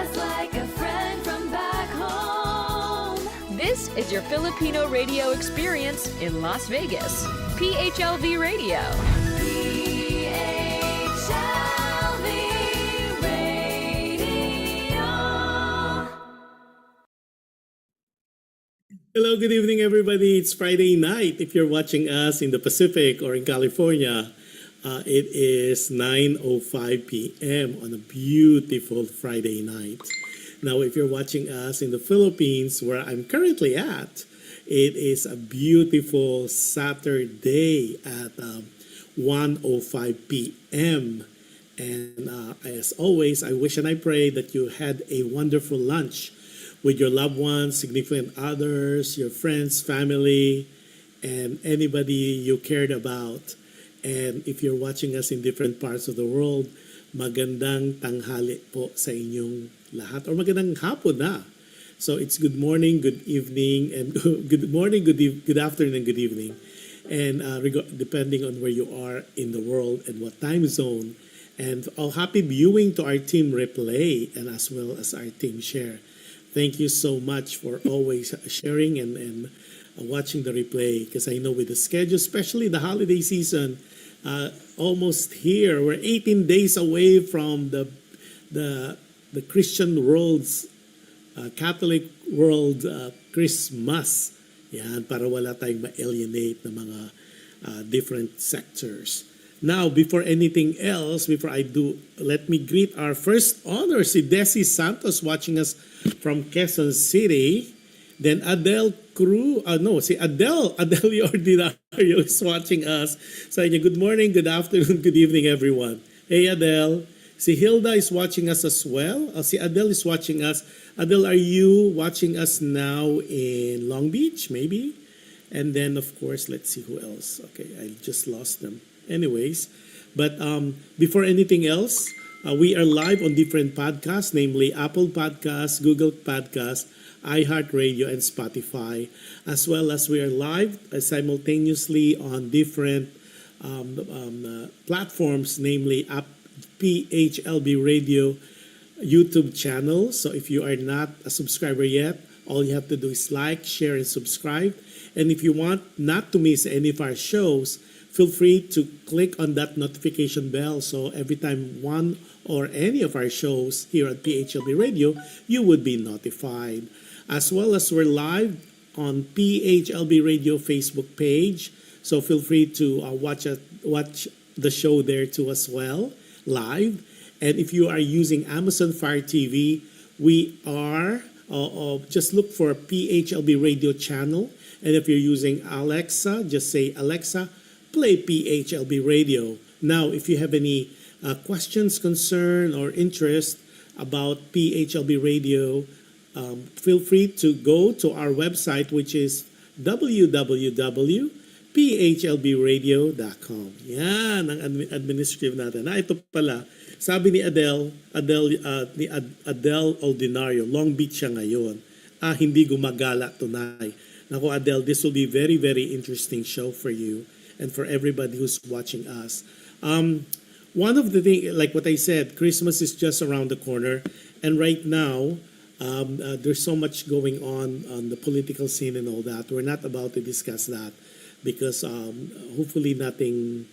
just like a friend from back home. This is your Filipino radio experience in Las Vegas. PHLV Radio. PHLV Radio. Hello, good evening, everybody. It's Friday night. If you're watching us in the Pacific or in California, it is 9:05 p.m. on a beautiful Friday night. Now, if you're watching us in the Philippines, where I'm currently at, it is a beautiful Saturday at 1:05 p.m. And as always, I wish and I pray that you had a wonderful lunch with your loved ones, significant others, your friends, family, and anybody you cared about. And if you're watching us in different parts of the world, magandang tanghali po sa inyong lahat, or magandang hapon na. So it's good morning, good evening, and good morning, good afternoon, and good evening. And depending on where you are in the world and what time zone. And happy viewing to our team replay and as well as our team share. Thank you so much for always sharing and watching the replay, because I know with the schedule, especially the holiday season, almost here. We're 18 days away from the Christian world's Catholic world Christmas. Yan, para wala tayong ma-alienate ng mga different sectors. Now, before anything else, before I do, let me greet our first honor, si Desi Santos watching us from Quezon City. Then Adele si Adele Ordinario is watching us. So good morning, good afternoon, good evening, everyone. Hey, Adele. Si Hilda is watching us as well. Si Adele is watching us. Adele, are you watching us now in Long Beach, maybe? And then, of course, let's see who else. Okay, I just lost them. Anyways, but before anything else, we are live on different podcasts, namely Apple Podcasts, Google Podcasts, iHeartRadio, and Spotify, as well as we are live simultaneously on different platforms, namely PHLV Radio YouTube channel. So if you are not a subscriber yet, all you have to do is like, share, and subscribe. And if you want not to miss any of our shows, feel free to click on that notification bell, so every time one or any of our shows here at PHLB Radio, you would be notified. As well as we're live on PHLB Radio Facebook page, so feel free to watch the show there too as well, live. And if you are using Amazon Fire TV, we are, just look for PHLB Radio channel. And if you're using Alexa, just say, Alexa, play PHLB Radio. Now, if you have any questions, concern, or interest about PHLB Radio, feel free to go to our website, which is www.phlbradio.com. Yan ang administrative natin. Ito pala, sabi ni Adele Ordinario, Long Beach siya ngayon. Hindi gumagala tunay. Naku, Adele, this will be very, very interesting show for you and for everybody who's watching us. One of the things, like what I said, Christmas is just around the corner. And right now, there's so much going on the political scene and all that. We're not about to discuss that because hopefully nothing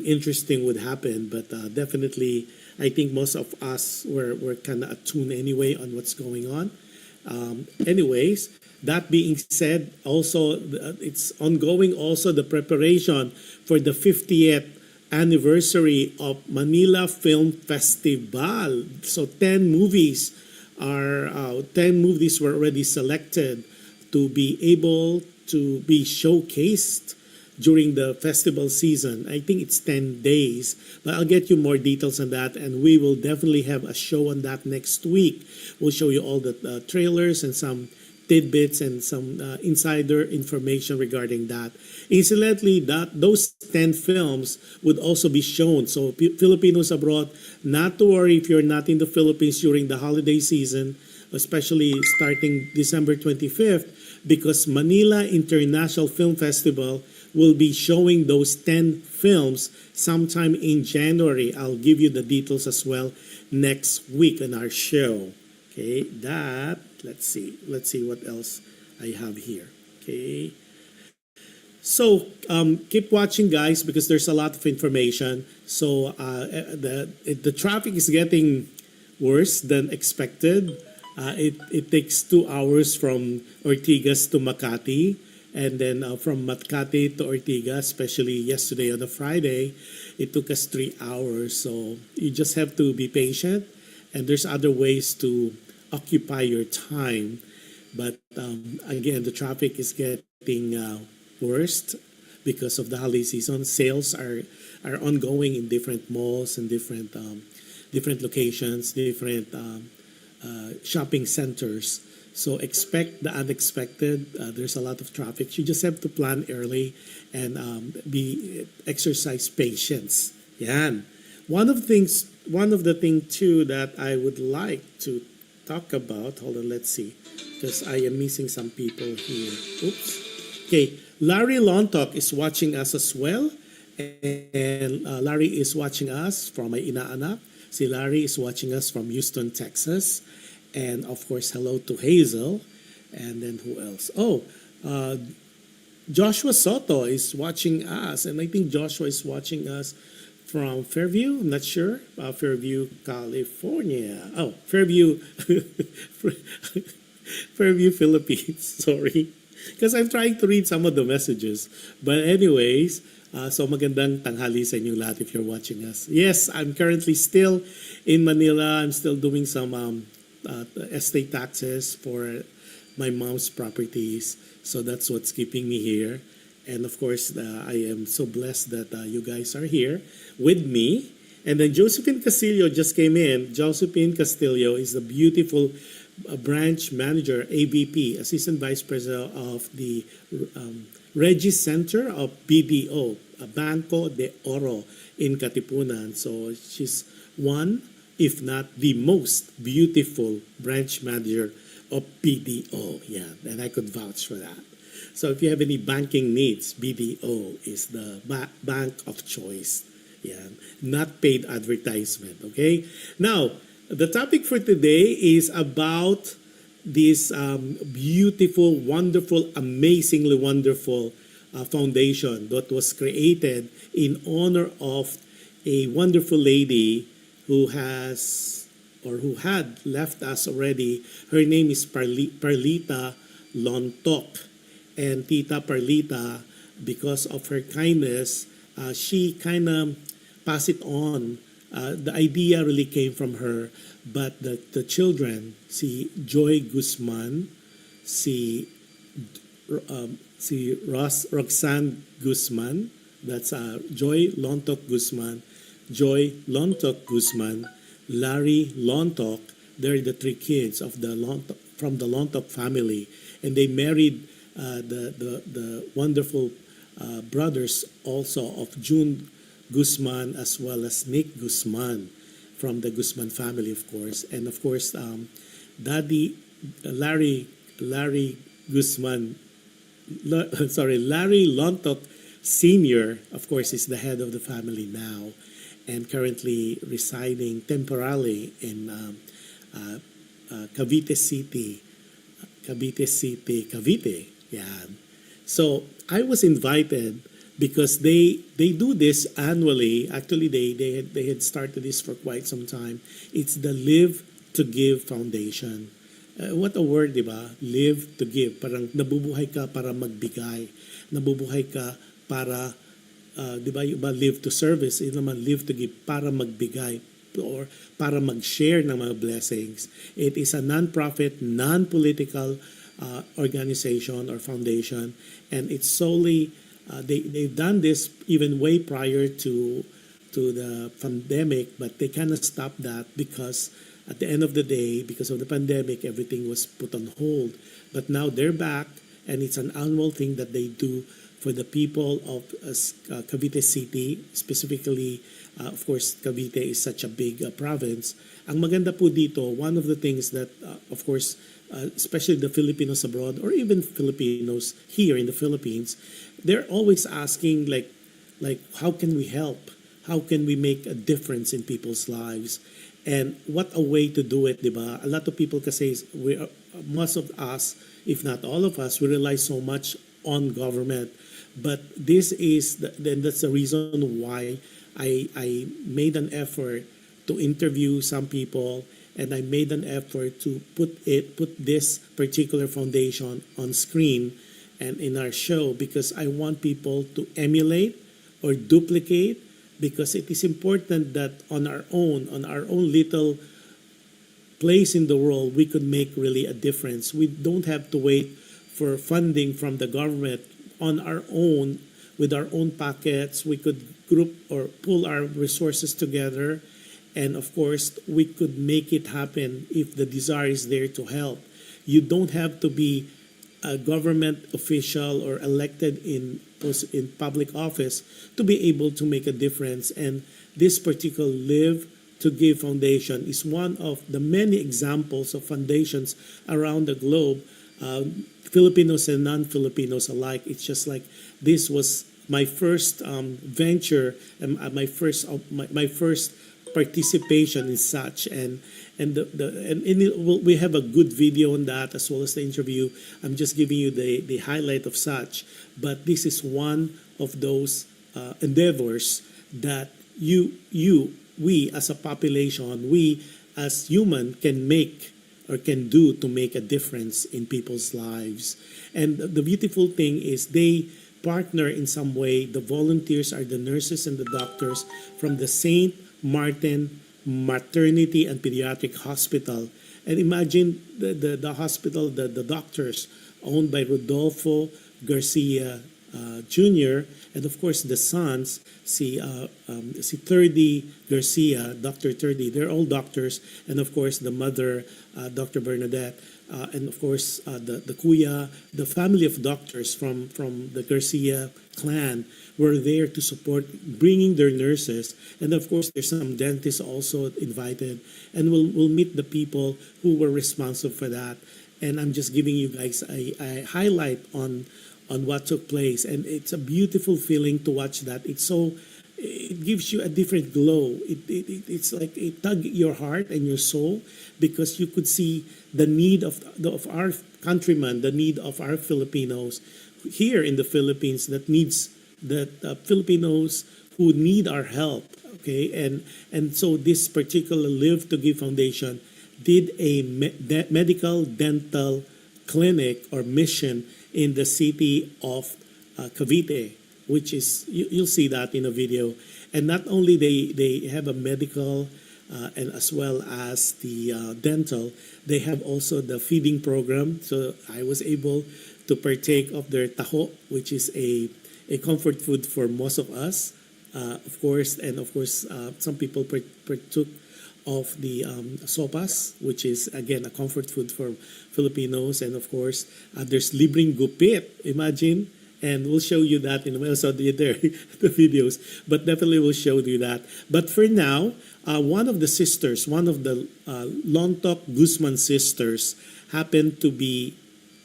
interesting would happen. But definitely, I think most of us were kind of attuned anyway on what's going on. Anyways, that being said, also it's ongoing also the preparation for the 50th anniversary of Manila Film Festival. So 10 movies were already selected to be able to be showcased during the festival season. I think it's 10 days, but I'll get you more details on that, and we will definitely have a show on that next week. We'll show you all the trailers and some tidbits and some insider information regarding that. Incidentally, those 10 films would also be shown. So Filipinos abroad, not to worry if you're not in the Philippines during the holiday season. especially starting December 25th, because Manila International Film Festival will be showing those 10 films sometime in January. I'll give you the details as well next week on our show. Okay, let's see what else I have here. Okay. So keep watching, guys, because there's a lot of information. So the traffic is getting worse than expected. It takes 2 hours from Ortigas to Makati, and then from Makati to Ortigas, especially yesterday on a Friday, it took us 3 hours. So you just have to be patient, and there's other ways to occupy your time. But again, the traffic is getting worst because of the holiday season. Sales are ongoing in different malls and different locations, different shopping centers. So expect the unexpected. There's a lot of traffic. You just have to plan early and exercise patience. Yan. One of the thing too that I would like to talk about. Hold on, let's see, because I am missing some people here. Oops. Okay. Larry Lontok is watching us as well. And Larry is watching us from my inaanak. Si Larry is watching us from Houston, Texas. And of course, hello to Hazel. And then who else? Oh, Joshua Soto is watching us. And I think Joshua is watching us from Fairview. I'm not sure. Fairview, California. Oh, Fairview. Fairview, Philippines. Sorry. Because I'm trying to read some of the messages. But anyways, so magandang tanghali sa inyong lahat if you're watching us. Yes, I'm currently still in Manila. I'm still doing some estate taxes for my mom's properties. So that's what's keeping me here. And of course, I am so blessed that you guys are here with me. And then Josephine Castillo just came in. Josephine Castillo is the beautiful branch manager, AVP, Assistant Vice President of the Regis Center of BDO, Banco de Oro in Katipunan. So she's one, if not the most beautiful branch manager of BDO. Yeah, and I could vouch for that. So if you have any banking needs, BDO is the bank of choice. Yeah, not paid advertisement. Okay. Now, the topic for today is about this beautiful, wonderful, amazingly wonderful foundation that was created in honor of a wonderful lady who has or who had left us already. Her name is Parlita Lontok. And Tita Parlita, because of her kindness, she kind of passed it on. The idea really came from her, but the children, si Joy Guzman, si Roxanne Guzman, that's Joy Lontok Guzman, Larry Lontok. They're the 3 kids of from the Lontok family, and they married the wonderful brothers also of June Guzman as well as Nick Guzman from the Guzman family, of course. And of course, Daddy Larry Guzman, Larry Lontok Sr., of course, is the head of the family now and currently residing temporarily in Cavite City. Yeah. So I was invited because they do this annually. Actually, they had started this for quite some time. It's the Live to Give Foundation. What a word, di ba? Live to give. Parang nabubuhay ka para magbigay. Nabubuhay ka para, di ba, yung iba live to service. Ito naman live to give para magbigay or para mag-share ng mga blessings. It is a non-profit, non-political organization or foundation, and it's solely they've done this even way prior to the pandemic, but they cannot stop that because at the end of the day, because of the pandemic, everything was put on hold. But now they're back, and it's an annual thing that they do for the people of Cavite City, specifically Of course, Cavite is such a big province. Ang maganda po dito, one of the things that, of course, especially the Filipinos abroad or even Filipinos here in the Philippines, they're always asking like how can we help? How can we make a difference in people's lives? And what a way to do it, di ba? A lot of people kasi, most of us, if not all of us, we rely so much on government. But this is, that's the reason why I made an effort to interview some people, and I made an effort to put this particular foundation on screen and in our show, because I want people to emulate or duplicate, because it is important that on our own little place in the world, we could make really a difference. We don't have to wait for funding from the government. On our own, with our own pockets, we could group or pull our resources together, and of course, we could make it happen if the desire is there to help. You don't have to be a government official or elected in public office to be able to make a difference. And this particular Live to Give Foundation is one of the many examples of foundations around the globe, Filipinos and non-Filipinos alike. It's just like this was my first venture and my first participation in such, and we have a good video on that as well as the interview. I'm just giving you the highlight of such, but this is one of those endeavors that we as a population, we as human can make or can do to make a difference in people's lives. And the beautiful thing is they partner in some way. The volunteers are the nurses and the doctors from the St. Martin Maternity and Pediatric Hospital. And imagine the hospital, the doctors owned by Rodolfo Garcia Jr., and of course the sons, si Turdy Garcia, Dr. Turdy, they're all doctors, and of course the mother, Dr. Bernadette, and of course the kuya, the family of doctors from the Garcia clan were there to support, bringing their nurses, and of course there's some dentists also invited, and we'll meet the people who were responsible for that. And I'm just giving you guys a highlight on what took place, and it's a beautiful feeling to watch that. It gives you a different glow. It's like it tugged your heart and your soul, because you could see the need of our countrymen, the need of our Filipinos here in the Philippines, Filipinos who need our help. Okay, and so this particular Live to Give Foundation did a medical dental clinic or mission in the city of Cavite, which is, you'll see that in a video. And not only they have a medical and as well as the dental, they have also the feeding program. So I was able to partake of their taho, which is a comfort food for most of us, of course. And of course, some people partook of the sopas, which is again a comfort food for Filipinos. And of course, there's libreng gupit, imagine, and we'll show you that in a while. So there the videos, but definitely we'll show you that. But for now, one of the sisters, one of the Lontok Guzman sisters, happened to be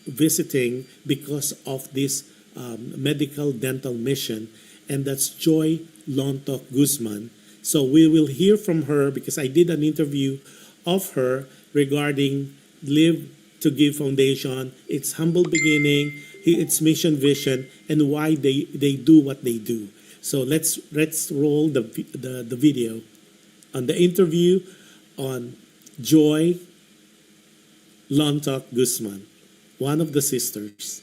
visiting because of this medical dental mission, and that's Joy Lontok Guzman. So we will hear from her, because I did an interview of her regarding Live to Give Foundation, its humble beginning, its mission, vision, and why they do what they do. So let's roll the video on the interview on Joy Lontok Guzman, one of the sisters.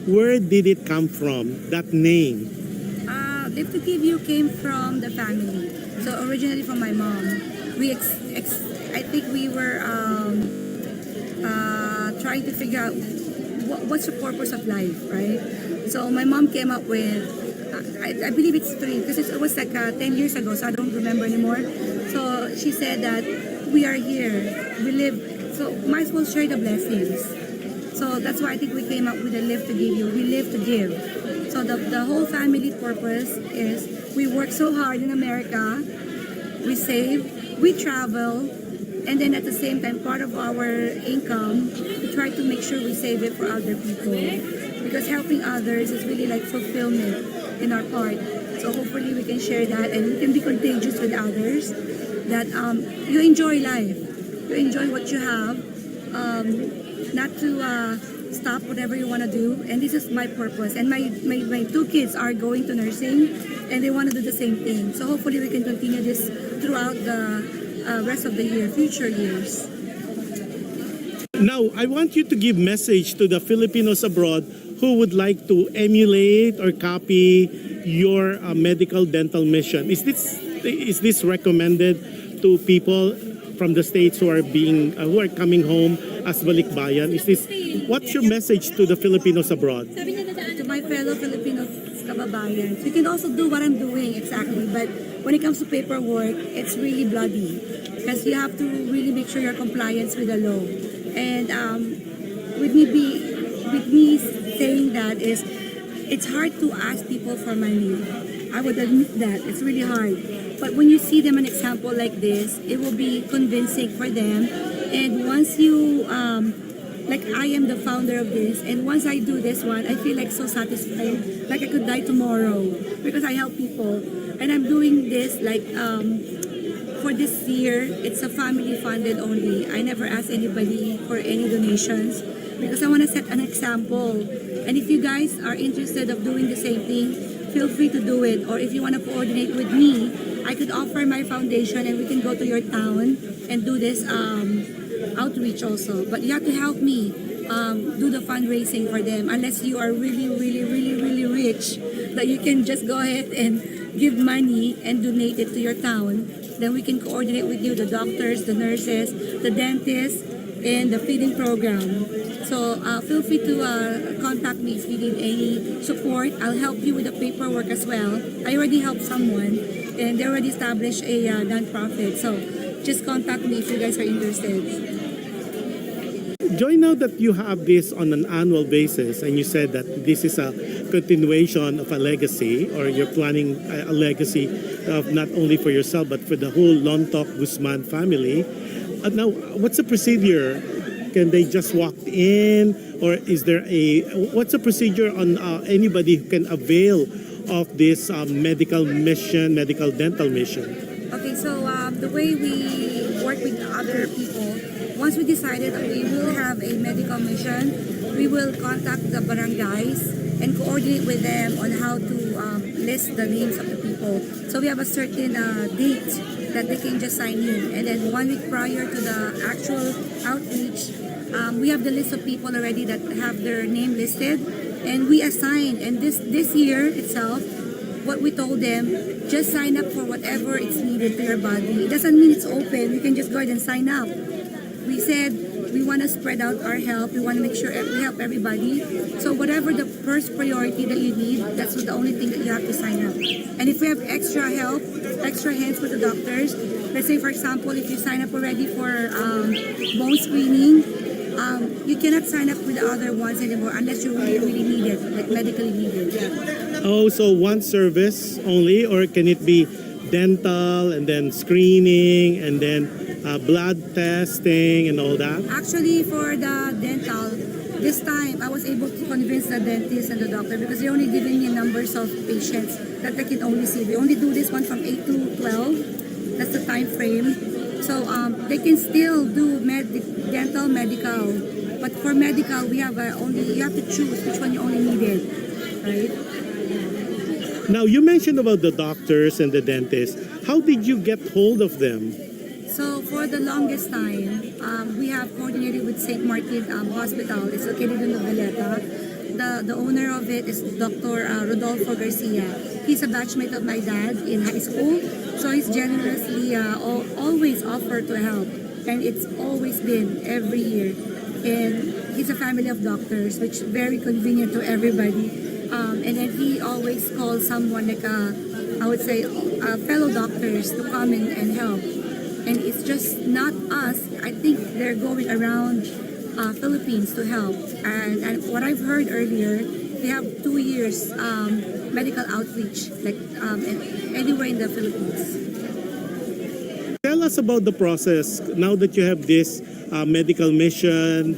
Where did it come from, that name? Live to Give You came from the family. So originally from my mom. I think we were trying to figure out what's the purpose of life, right? So my mom came up with, I believe it's 3, because it was like 10 years ago, so I don't remember anymore. So she said that we are here, we live, so might as well share the blessings. So that's why I think we came up with a Live to Give You. We live to give. So the whole family purpose is we work so hard in America, we save, we travel, and then at the same time, part of our income, we try to make sure we save it for other people. Because helping others is really like fulfillment in our part. So hopefully we can share that and we can be contagious with others. That you enjoy life, you enjoy what you have, not to stop whatever you want to do. And this is my purpose. And my two kids are going to nursing and they want to do the same thing. So hopefully we can continue this throughout the rest of the year, future years. Now, I want you to give message to the Filipinos abroad who would like to emulate or copy your medical dental mission. Is this recommended to people from the States who are coming home as balikbayan? What's your message to the Filipinos abroad? To my fellow Filipinos kababayan, you can also do what I'm doing exactly, but when it comes to paperwork, it's really bloody because you have to really make sure you're compliant with the law. And with me saying that is, it's hard to ask people for money. I would admit that it's really hard. But when you see them an example like this, it will be convincing for them. And once you, like I am the founder of this, and once I do this one, I feel like so satisfied, like I could die tomorrow because I help people. And I'm doing this like for this year, it's a family funded only. I never ask anybody for any donations because I want to set an example. And if you guys are interested of doing the same thing, feel free to do it. Or if you want to coordinate with me, I could offer my foundation and we can go to your town and do this outreach also. But you have to help me do the fundraising for them unless you are really, really, really, really rich that you can just go ahead and give money and donate it to your town. Then we can coordinate with you, the doctors, the nurses, the dentists, and the feeding program. So feel free to contact me if you need any support. I'll help you with the paperwork as well. I already helped someone and they already established a non-profit. So just contact me if you guys are interested. Joy, now that you have this on an annual basis and you said that this is a continuation of a legacy or you're planning a legacy of not only for yourself but for the whole Lontok Guzman family. Now, what's the procedure? Can they just walk in or is there what's the procedure on anybody who can avail of this medical dental mission? Okay, so the way we work with other people, once we decided that we will have a medical mission, we will contact the barangays and coordinate with them on how to list the names of the people. So we have a certain date that they can just sign in. And then 1 week prior to the actual outreach, we have the list of people already that have their name listed. And we assign, and this year itself, what we told them, just sign up for whatever it's needed to your body. It doesn't mean it's open. You can just go ahead and sign up. We said we want to spread out our help. We want to make sure we help everybody. So whatever the first priority that you need, that's the only thing that you have to sign up. And if we have extra help, extra hands with the doctors, let's say for example, if you sign up already for bone screening, you cannot sign up with the other ones anymore unless you really, really need it, like medically need it. Oh, so one service only, or can it be dental and then screening and then blood testing and all that? Actually, for the dental, this time I was able to convince the dentist and the doctor because they're only giving me numbers of patients that they can only see. We only do this one from 8 to 12. That's the time frame. So they can still do dental, medical. But for medical, we have you have to choose which one you only needed, right? Now, you mentioned about the doctors and the dentists. How did you get hold of them? So for the longest time, we have coordinated with St. Martin Hospital. It's located in Noveleta. The owner of it is Dr. Rodolfo Garcia. He's a batchmate of my dad in high school. So he's generously always offered to help. And it's always been every year. And he's a family of doctors, which is very convenient to everybody. And then he always calls someone like I would say fellow doctors to come in and help. And it's just not us. I think they're going around Philippines to help. And what I've heard earlier they have 2 years medical outreach, like anywhere in the Philippines. Tell us about the process now that you have this medical mission,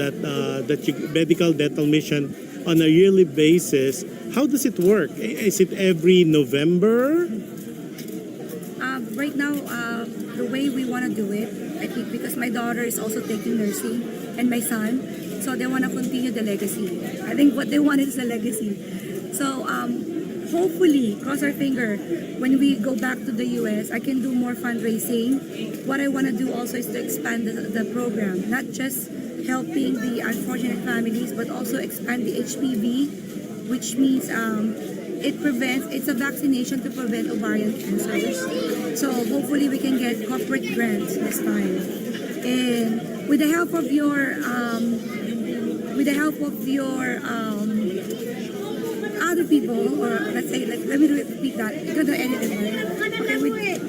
medical dental mission on a yearly basis. How does it work? Is it every November? Right now, the way we want to do it, I think because my daughter is also taking nursing and my son, so they want to continue the legacy. I think what they want is the legacy. So hopefully, cross our finger, when we go back to the US, I can do more fundraising. What I want to do also is to expand the program, not just helping the unfortunate families, but also expand the HPV, which means it's a vaccination to prevent ovarian cancers. So hopefully we can get corporate grants this time. And with the help of your other people, or let's say, let me repeat that. You're gonna edit it, right? Okay,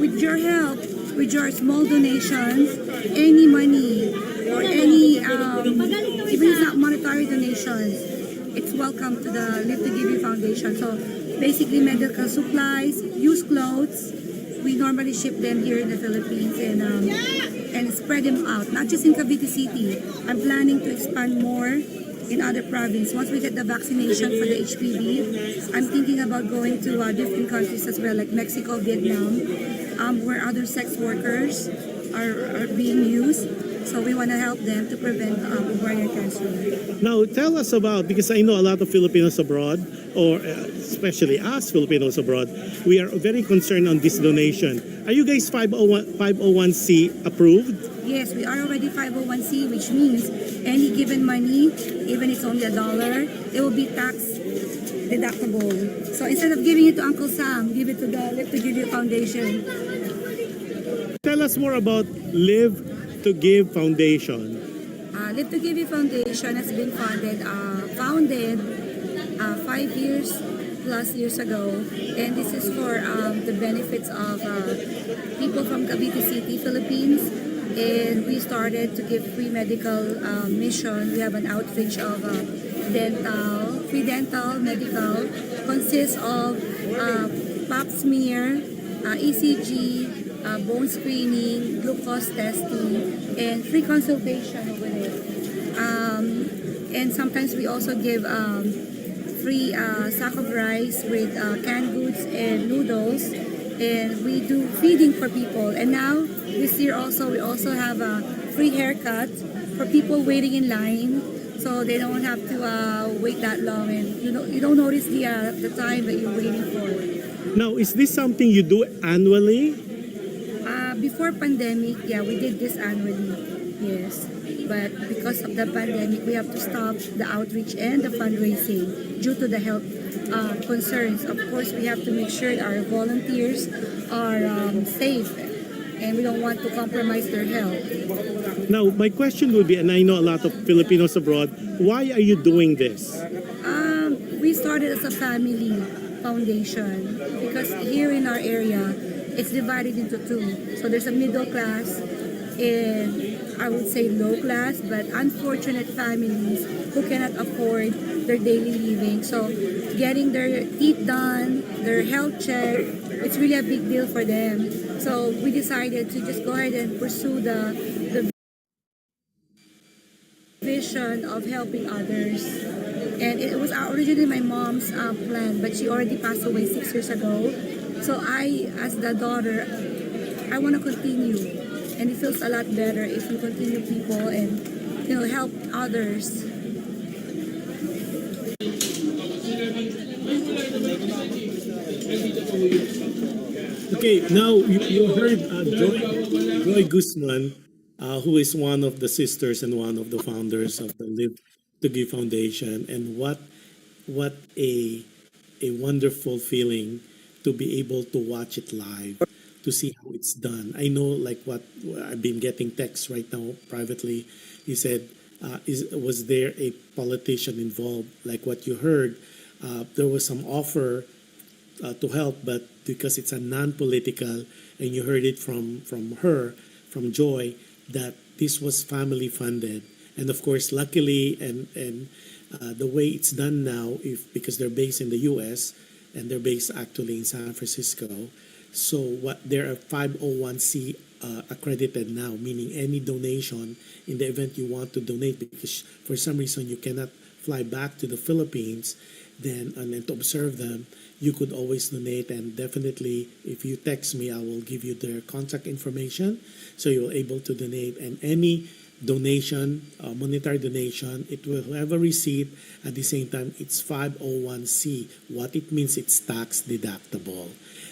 with your help, with your small donations, any money or any even if not monetary donations, it's welcome to the Live to Give You Foundation. So basically medical supplies, used clothes, we normally ship them here in the Philippines and spread them out, not just in Cavite City. I'm planning to expand more in other provinces. Once we get the vaccination for the HPV, I'm thinking about going to different countries as well, like Mexico, Vietnam, where other sex workers are being used. So we want to help them to prevent ovarian cancer. Now, tell us about, because I know a lot of Filipinos abroad, or especially us Filipinos abroad, we are very concerned on this donation. Are you guys 501c approved? Yes, we are already 501c, which means any given money, even if it's only $1, it will be tax deductible. So instead of giving it to Uncle Sam, give it to the Live to Give You Foundation. Tell us more about Live to Give Foundation. Live to Give You Foundation has been founded 5 years plus years ago, and this is for the benefits of people from Cavite City, Philippines. And we started to give free medical mission. We have an outreach of free dental medical, consists of pap smear, ECG, bone screening, glucose testing, and free consultation over there. And sometimes we also give free sack of rice with canned goods and noodles, and we do feeding for people. And now this year also we also have a free haircut for people waiting in line, so they don't have to wait that long, and you don't notice the time that you're waiting for. Now, is this something you do annually? Before pandemic, yeah, we did this annually, yes. But because of the pandemic, we have to stop the outreach and the fundraising due to the health concerns. Of course, we have to make sure our volunteers are safe, and we don't want to compromise their health. Now, my question would be, and I know a lot of Filipinos abroad, why are you doing this? We started as a family foundation because here in our area, it's divided into two. So there's a middle class and I would say low class, but unfortunate families who cannot afford their daily living. So getting their teeth done, their health check, it's really a big deal for them. So we decided to just go ahead and pursue the vision of helping others. And it was originally my mom's plan, but she already passed away 6 years ago. So I, as the daughter, I want to continue, and it feels a lot better if we continue people and help others. Okay, now you heard Joy Guzman, who is one of the sisters and one of the founders of the Live to Give Foundation, and what a wonderful feeling to be able to watch it live, to see how it's done. I know, like what I've been getting texts right now privately. You said, was there a politician involved? Like what you heard, there was some offer to help, but because it's a non-political, and you heard it from her, from Joy, that this was family funded, and of course, luckily, and The way it's done now, if because they're based in the U.S. and they're based actually in San Francisco, so what there are 501c accredited now, meaning any donation in the event you want to donate because for some reason you cannot fly back to the Philippines, then and then to observe them, you could always donate. And definitely, if you text me, I will give you their contact information, so you're able to donate. And any donation, monetary donation, it will have a receipt. At the same time, it's 501c. What it means, it's tax deductible.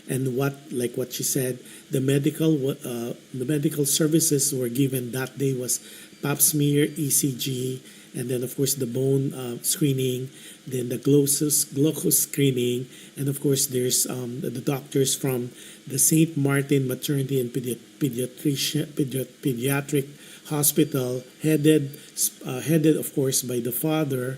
And like what she said, the medical services were given that day was pap smear, ECG, and then of course the bone screening, then the glucose screening, and of course there's the doctors from the St. Martin Maternity and Pediatric Hospital, headed of course by the father,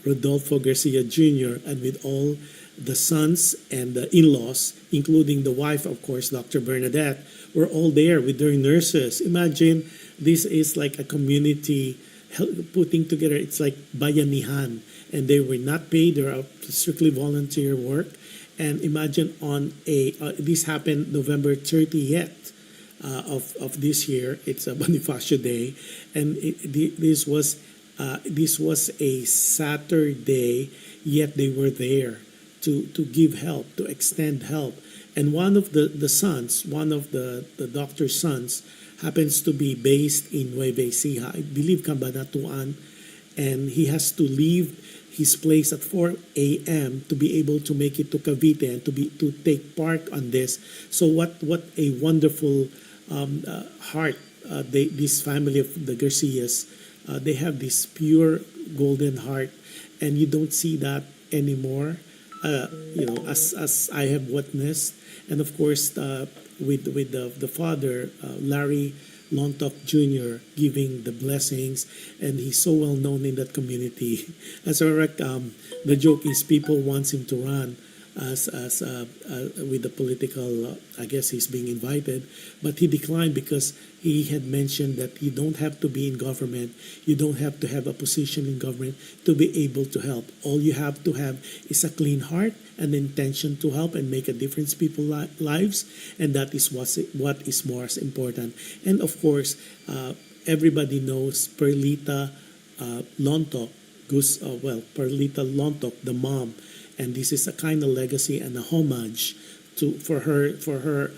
Rodolfo Garcia Jr., and with all the sons and the in-laws, including the wife, of course, Dr. Bernadette, were all there with their nurses. Imagine, this is like a community putting together. It's like bayanihan, and they were not paid. They were strictly volunteer work. And imagine this happened November 30th of this year. It's a Bonifacio Day, and this was a Saturday. Yet they were there to give help, to extend help. And one of the sons, one of the doctor's sons, happens to be based in Nueva Ecija, I believe Cabanatuan, and he has to leave his place at 4 a.m. to be able to make it to Cavite and to take part on this. So what a wonderful heart this family of the Garcias. They have this pure golden heart, and you don't see that anymore. As I have witnessed, and of course with the father, Larry Lontok Jr. giving the blessings, and he's so well known in that community. As a the joke is people wants him to run as with the political. I guess he's being invited, but he declined because he had mentioned that you don't have to be in government, you don't have to have a position in government to be able to help. All you have to have is a clean heart, an intention to help and make a difference in people's lives, and that is what is most important. And of course, everybody knows Perlita Lontok, Perlita Lontok, the mom, and this is a kind of legacy and a homage for her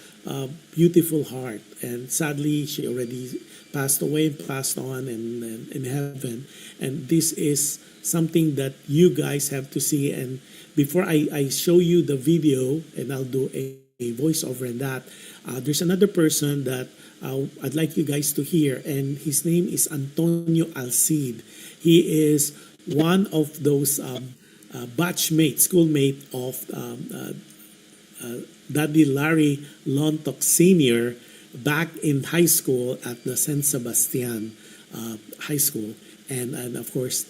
beautiful heart. And sadly, she already passed away, passed on in heaven. And this is something that you guys have to see. And before I show you the video, and I'll do a voiceover in that, there's another person that I'd like you guys to hear, and his name is Antonio Alcid. He is one of those schoolmate of Daddy Larry Lontok Sr. back in high school at the San Sebastian High School. And of course,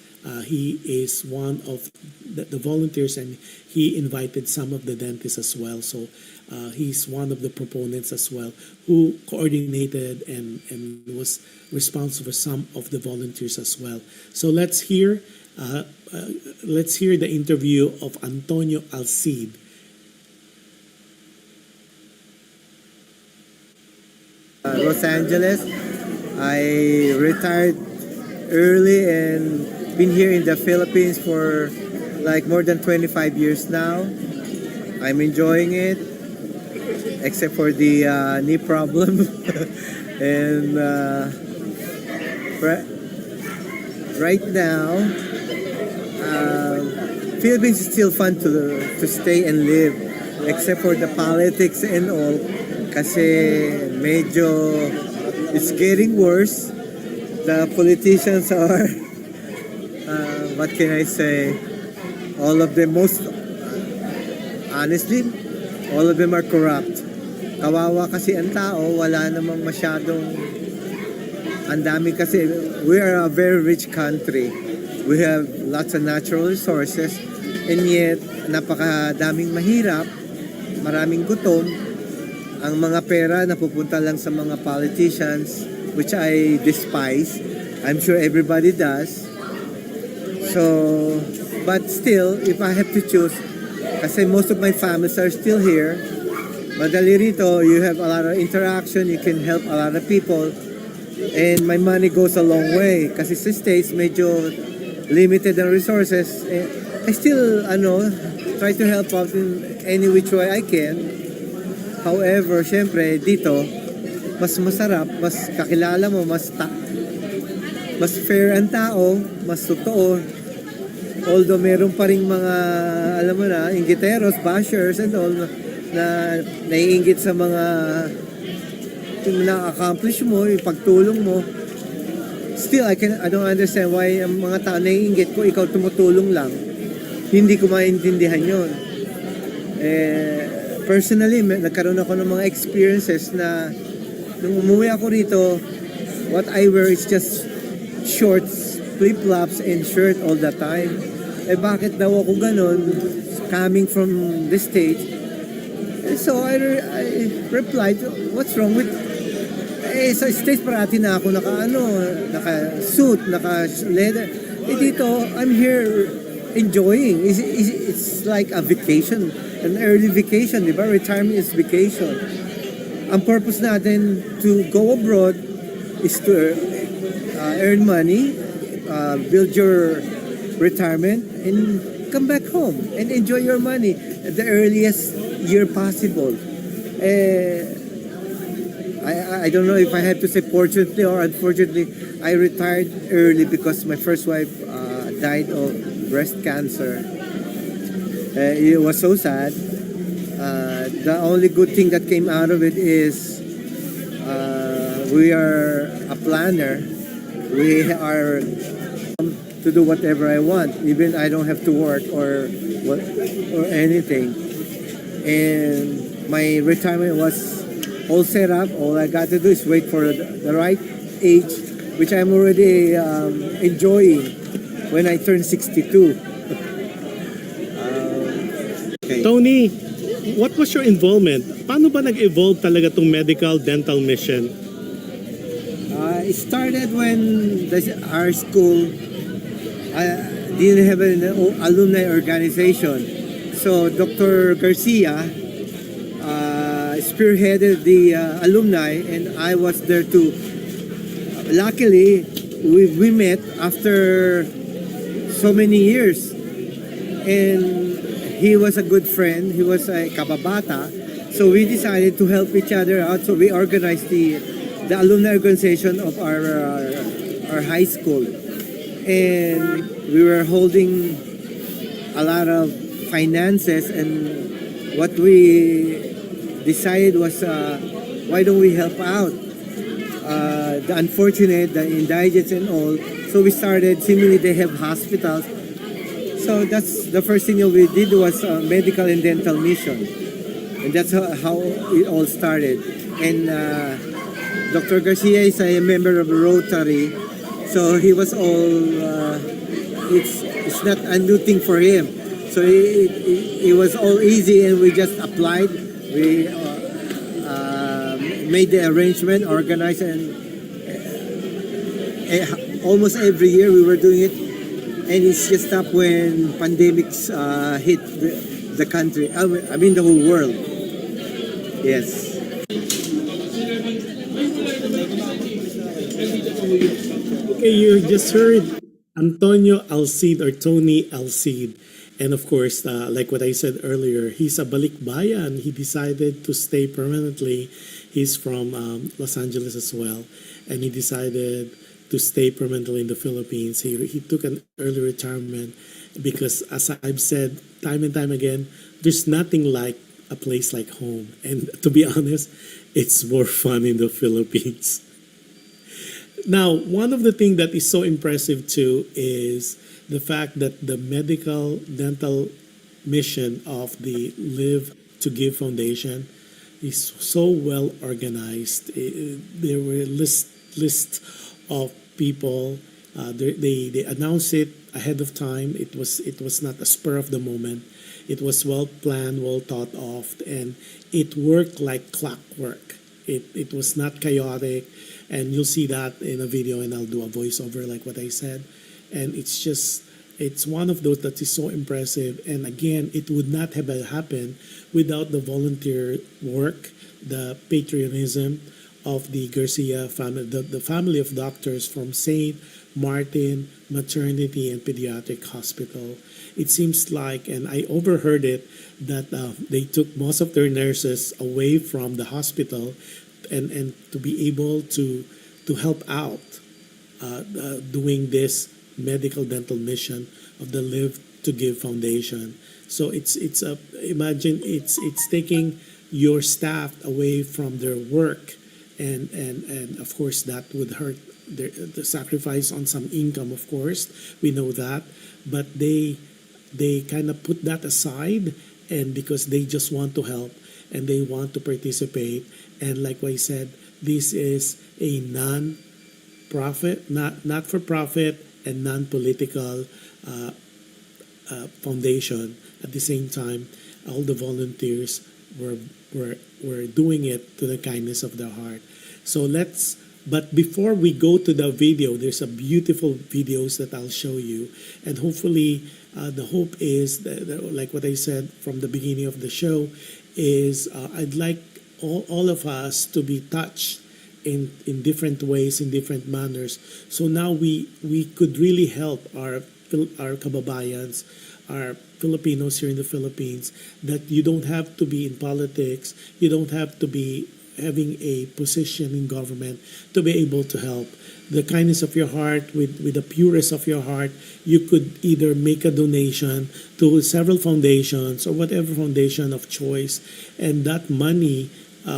he is one of the volunteers, and he invited some of the dentists as well. So he's one of the proponents as well, who coordinated and was responsible for some of the volunteers as well. So let's hear the interview of Antonio Alcid. Los Angeles. I retired early and been here in the Philippines for like more than 25 years now. I'm enjoying it, except for the knee problem. And right now, Philippines is still fun to stay and live, except for the politics and all. Kasi medyo it's getting worse. The politicians are, what can I say? All of them, honestly, all of them are corrupt. Kawawa kasi ang tao, wala namang masyadong, ang dami kasi, we are a very rich country. We have lots of natural resources, and yet, napakadaming mahirap, maraming gutom. Ang mga pera napupunta lang sa mga politicians, which I despise. I'm sure everybody does. So, but still, if I have to choose, kasi most of my families are still here, madali rito, you have a lot of interaction, you can help a lot of people, and my money goes a long way. Kasi sa States, medyo limited ang resources. I still, try to help out in any which way I can. However, syempre, dito, mas masarap, mas kakilala mo, mas fair ang tao, mas totoo. Although meron pa ring mga, alam mo na, inggiteros, bashers, and all, na naiinggit sa mga na-accomplish mo, yung pagtulong mo. Still, I don't understand why ang mga tao naiinggit ko, ikaw tumutulong lang. Hindi ko maintindihan yun. Personally, nagkaroon ako ng mga experiences na nung umuwi ako rito, what I wear is just shorts, flip-flops, and shirt all the time. Bakit daw ako ganun, coming from the States? So I replied, what's wrong with... sa States parati na ako naka-suit, naka-leather. Dito, I'm here enjoying. It's like a vacation, an early vacation, di ba? Retirement is vacation. Ang purpose natin to go abroad is to earn money, build your retirement, and come back home and enjoy your money at the earliest year possible. I don't know if I have to say fortunately or unfortunately, I retired early because my first wife died of breast cancer. It was so sad. The only good thing that came out of it is we are a planner. We are to do whatever I want, even I don't have to work or anything. And my retirement was all set up. All I got to do is wait for the right age, which I'm already enjoying when I turn 62. Okay. Tony, what was your involvement? Paano ba nag-evolve talaga tong medical dental mission? It started when our school didn't have an alumni organization. So Dr. Garcia spearheaded the alumni, and I was there too. Luckily, we met after so many years, and he was a good friend. He was a kababata, so we decided to help each other out. So we organized the alumni organization of our high school, and we were holding a lot of finances, and what we decided was why don't we help out the unfortunate, the indigents and all. So we started, similarly they have hospitals, so that's the first thing that we did was medical and dental mission, and that's how it all started. And Dr. Garcia is a member of Rotary, so he was all, it's not a new thing for him. So it was all easy, and we just applied. We made the arrangement, organized, and almost every year we were doing it. And it's just up when pandemics hit the country, I mean the whole world. Yes. Okay, you just heard Antonio Alcid or Tony Alcid. And of course, like what I said earlier, he's a balikbayan. He decided to stay permanently. He's from Los Angeles as well. And he decided to stay permanently in the Philippines. He took an early retirement because, as I've said time and time again, there's nothing like a place like home. And to be honest, it's more fun in the Philippines. Now, one of the things that is so impressive too is the fact that the medical dental mission of the Live to Give Foundation is so well organized. There were list of people. They announced it ahead of time. It was not a spur of the moment. It was well planned, well thought of, and it worked like clockwork. It was not chaotic, and you'll see that in a video, and I'll do a voiceover like what I said. And it's just it's one of those that is so impressive. And again, it would not have happened without the volunteer work, the patriotism of the Garcia family, the family of doctors from St. Martin Maternity and Pediatric Hospital. It seems like, and I overheard it, that they took most of their nurses away from the hospital and to be able to help out doing this medical dental mission of the Live to Give Foundation. So it's imagine it's taking your staff away from their work, and of course that would hurt the sacrifice on some income, of course, we know that, but they kind of put that aside, and because they just want to help and they want to participate. And like I said, this is a non-profit, not for profit, and non-political foundation. At the same time, all the volunteers were doing it to the kindness of their heart. So but before we go to the video, there's a beautiful videos that I'll show you, and hopefully the hope is that, like what I said from the beginning of the show, is I'd like all of us to be touched in different ways, in different manners. So now we could really help our kababayans, our Filipinos here in the Philippines, that you don't have to be in politics, you don't have to be having a position in government to be able to help. The kindness of your heart, with the purest of your heart, you could either make a donation to several foundations or whatever foundation of choice, and that money,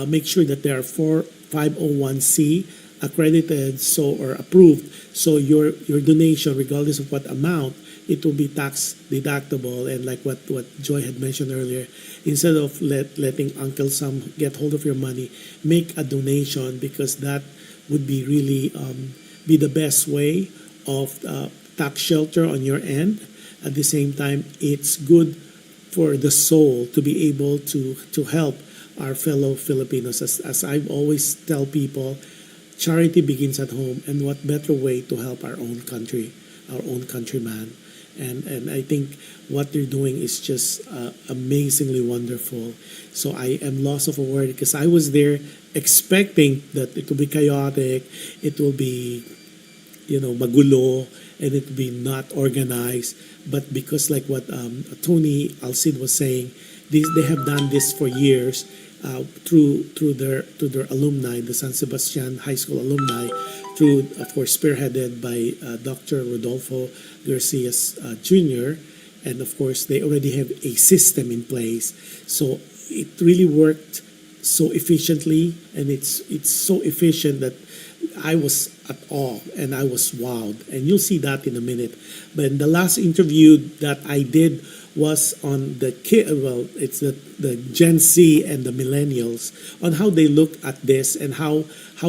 make sure that they are 501c accredited, or approved, so your donation, regardless of what amount, it will be tax deductible. And like what Joy had mentioned earlier, instead of letting Uncle Sam get hold of your money, make a donation, because that would be really be the best way of tax shelter on your end. At the same time, it's good for the soul to be able to help our fellow Filipinos. As I always tell people, charity begins at home, and what better way to help our own country, our own countryman. And I think what they're doing is just amazingly wonderful. So I am lost of a word, because I was there expecting that it will be chaotic, it will be, magulo, and it will be not organized. But because like what Tony Alcid was saying, they have done this for years through their alumni, the San Sebastian High School alumni, through, of course, spearheaded by Dr. Rodolfo Garcia Jr., and of course they already have a system in place. So it really worked so efficiently, and it's so efficient that I was at awe and I was wowed, and you'll see that in a minute. But in the last interview that I did was on it's the Gen Z and the millennials, on how they look at this and how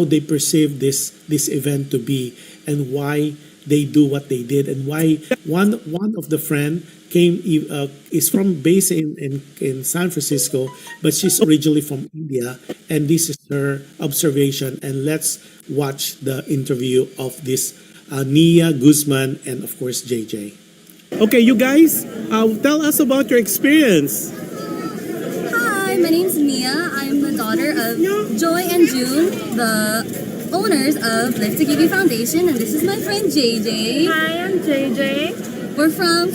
they perceive this event to be, and why they do what they did, and why one of the friend is from based in San Francisco, but she's originally from India, and this is her observation. And let's watch the interview of this Nia Guzman and of course JJ. Okay, you guys, tell us about your experience. Hi, my name's Nia. I'm the daughter of Joy and June, the owners of Live to Give You Foundation, and this is my friend JJ. Hi, I'm JJ. We're from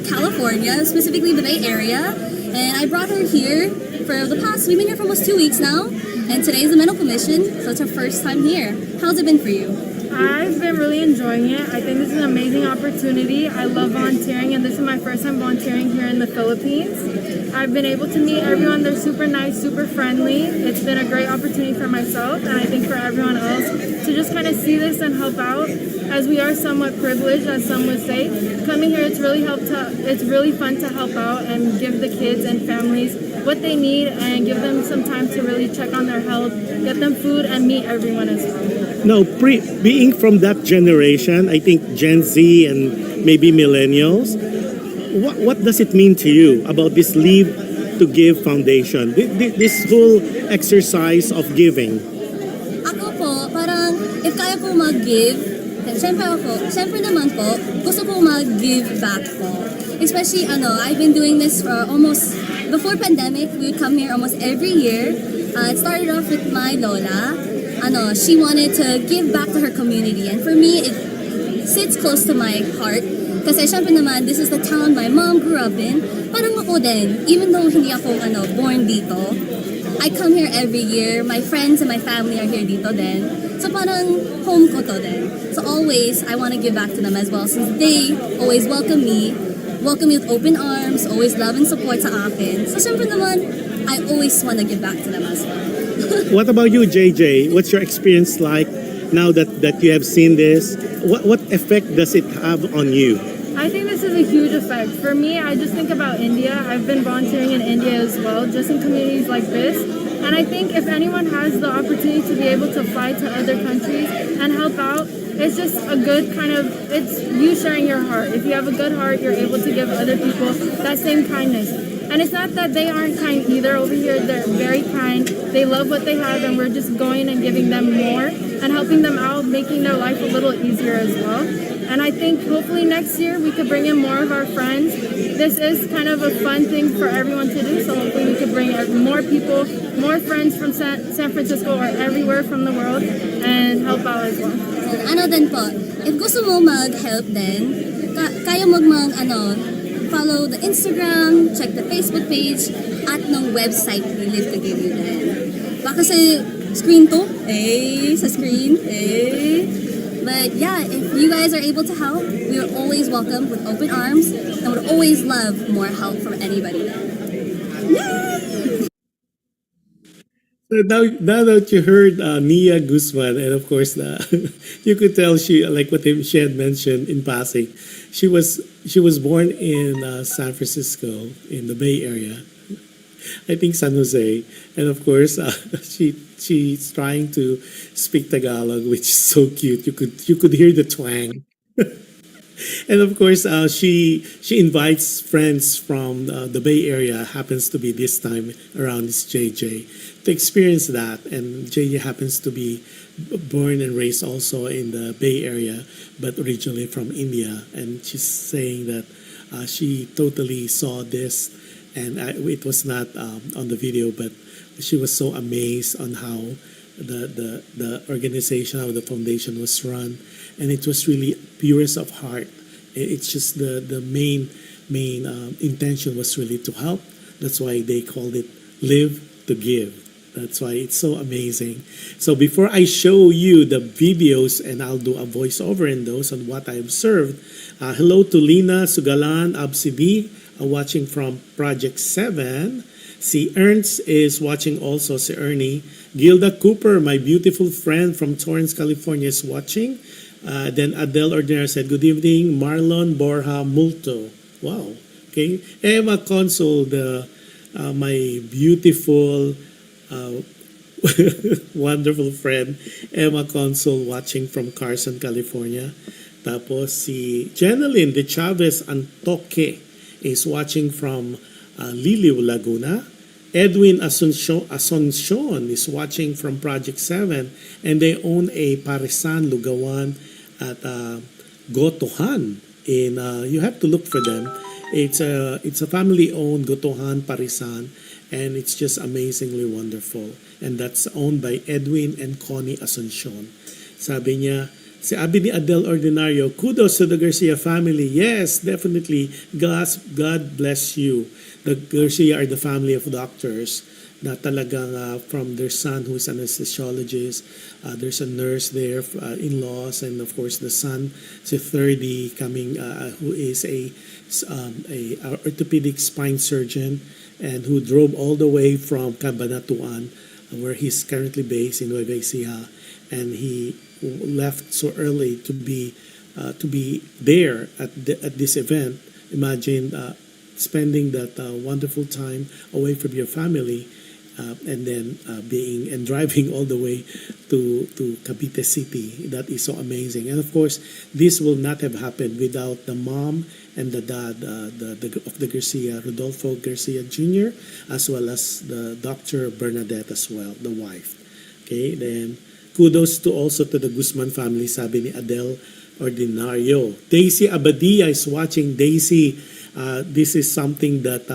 California, specifically the Bay Area, and I brought her here for we've been here for almost 2 weeks now, and today's the medical mission, so it's our first time here. How's it been for you? I've been really enjoying it. I think this is an amazing opportunity. I love volunteering, and this is my first time volunteering here in the Philippines. I've been able to meet everyone. They're super nice, super friendly. It's been a great opportunity for myself, and I think for everyone else, to just kind of see this and help out, as we are somewhat privileged, as some would say. Coming here, it's really fun to help out and give the kids and families what they need, and give them some time to really check on their health, get them food, and meet everyone as well. Now, being from that generation, I think Gen Z and maybe millennials, what does it mean to you about this Live to Give Foundation, this whole exercise of giving? Ako po, parang if kaya ko mag-give, And syempre naman po, gusto ko mag-give back po. Especially, I've been doing this for almost, before pandemic, we would come here almost every year. It started off with my lola. She wanted to give back to her community. And for me, it sits close to my heart. Kasi syempre naman, this is the town my mom grew up in. Parang ako din, even though hindi ako born dito, I come here every year. My friends and my family are here dito din. So parang home ko to din. So always, I want to give back to them as well. Since they always welcome me with open arms, always love and support sa akin. So syempre naman, I always want to give back to them as well. What about you, JJ? What's your experience like now that you have seen this? What effect does it have on you? I think this is a huge effect. For me, I just think about India. I've been volunteering in India as well, just in communities like this. And I think if anyone has the opportunity to be able to fly to other countries and help out, it's just a good it's you sharing your heart. If you have a good heart, you're able to give other people that same kindness. And it's not that they aren't kind either over here. They're very kind. They love what they have, and we're just going and giving them more and helping them out, making their life a little easier as well. And I think hopefully next year we could bring in more of our friends. This is kind of a fun thing for everyone to do, so hopefully we could bring more people, more friends from San Francisco or everywhere from the world and help out as well. Din po, if gusto mo mag-help din, kaya mo follow the Instagram, check the Facebook page, at ng website we live to give you din. Baka sa screen to, sa screen, But yeah, if you guys are able to help, we are always welcome with open arms and would always love more help from anybody there. Yay! So now that you heard Nia Guzman, and of course, you could tell she, like what she had mentioned in passing, she was born in San Francisco in the Bay Area, I think San Jose, and of course she's trying to speak Tagalog, which is so cute. You could hear the twang. And of course, she invites friends from the Bay Area. Happens to be this time around is JJ to experience that. And JJ happens to be born and raised also in the Bay Area, but originally from India. And she's saying that she totally saw this, and it was not on the video, but she was so amazed on how the organization, how the foundation was run, and it was really purest of heart. It's just the main intention was really to help. That's why they called it Live to Give. That's why it's so amazing. So before I show you the videos, and I'll do a voiceover in those on what I observed, hello to Lina Sugalan Absidi, watching from Project 7. Si Ernst is watching also, si Ernie. Gilda Cooper, my beautiful friend from Torrance, California, is watching. Then Adele Ordinary said, good evening. Marlon Borja Multo. Wow. Okay. Emma Consul, my beautiful, wonderful friend, Emma Consul, watching from Carson, California. Tapos si Jeneline de Chavez Antoque is watching from Liliw, Laguna. Edwin Asuncion is watching from Project 7, and they own a Parisan Lugawan at Gotohan. You have to look for them. It's a family-owned Gotohan Parisan, and it's just amazingly wonderful. And that's owned by Edwin and Connie Asuncion. Sabi niya, sabi ni Adele Ordinario, kudos to the Garcia family. Yes, definitely. God bless you. The Garcia are the family of doctors na talagang from their son who is an anesthesiologist. There's a nurse there, in-laws, and of course the son, si 30, coming, who is a orthopedic spine surgeon, and who drove all the way from Cabanatuan, where he's currently based in Nueva Ecija, and he left so early to be there at this event. Imagine spending that wonderful time away from your family, and then driving all the way to Cavite City. That is so amazing. And of course, this will not have happened without the mom and the dad of the Garcia, Rodolfo Garcia Jr., as well as the Dr. Bernadette as well, the wife. Okay, then kudos to also to the Guzman family, sabi ni Adele Ordinario. Daisy Abadia is watching. Daisy, this is something that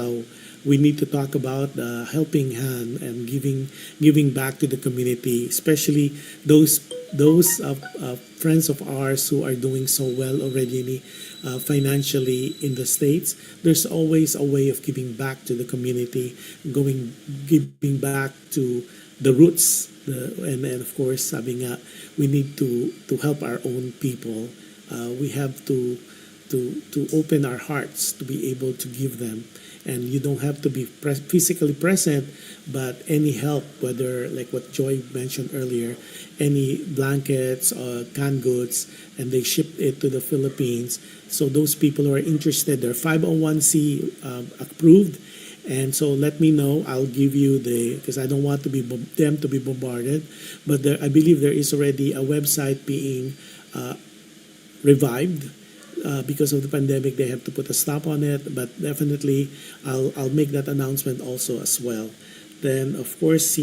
we need to talk about, helping hand and giving back to the community, especially those friends of ours who are doing so well already financially in the States. There's always a way of giving back to the community, giving back to the roots, and of course, sabi nga, we need to help our own people. We have to open our hearts to be able to give them. And you don't have to be physically present, but any help, whether like what Joy mentioned earlier, any blankets or canned goods, and they ship it to the Philippines. So those people who are interested, they're 501c approved. And so let me know. I'll give you because I don't want them to be bombarded. But I believe there is already a website being revived. Because of the pandemic, they have to put a stop on it. But definitely, I'll make that announcement also as well. Then, of course,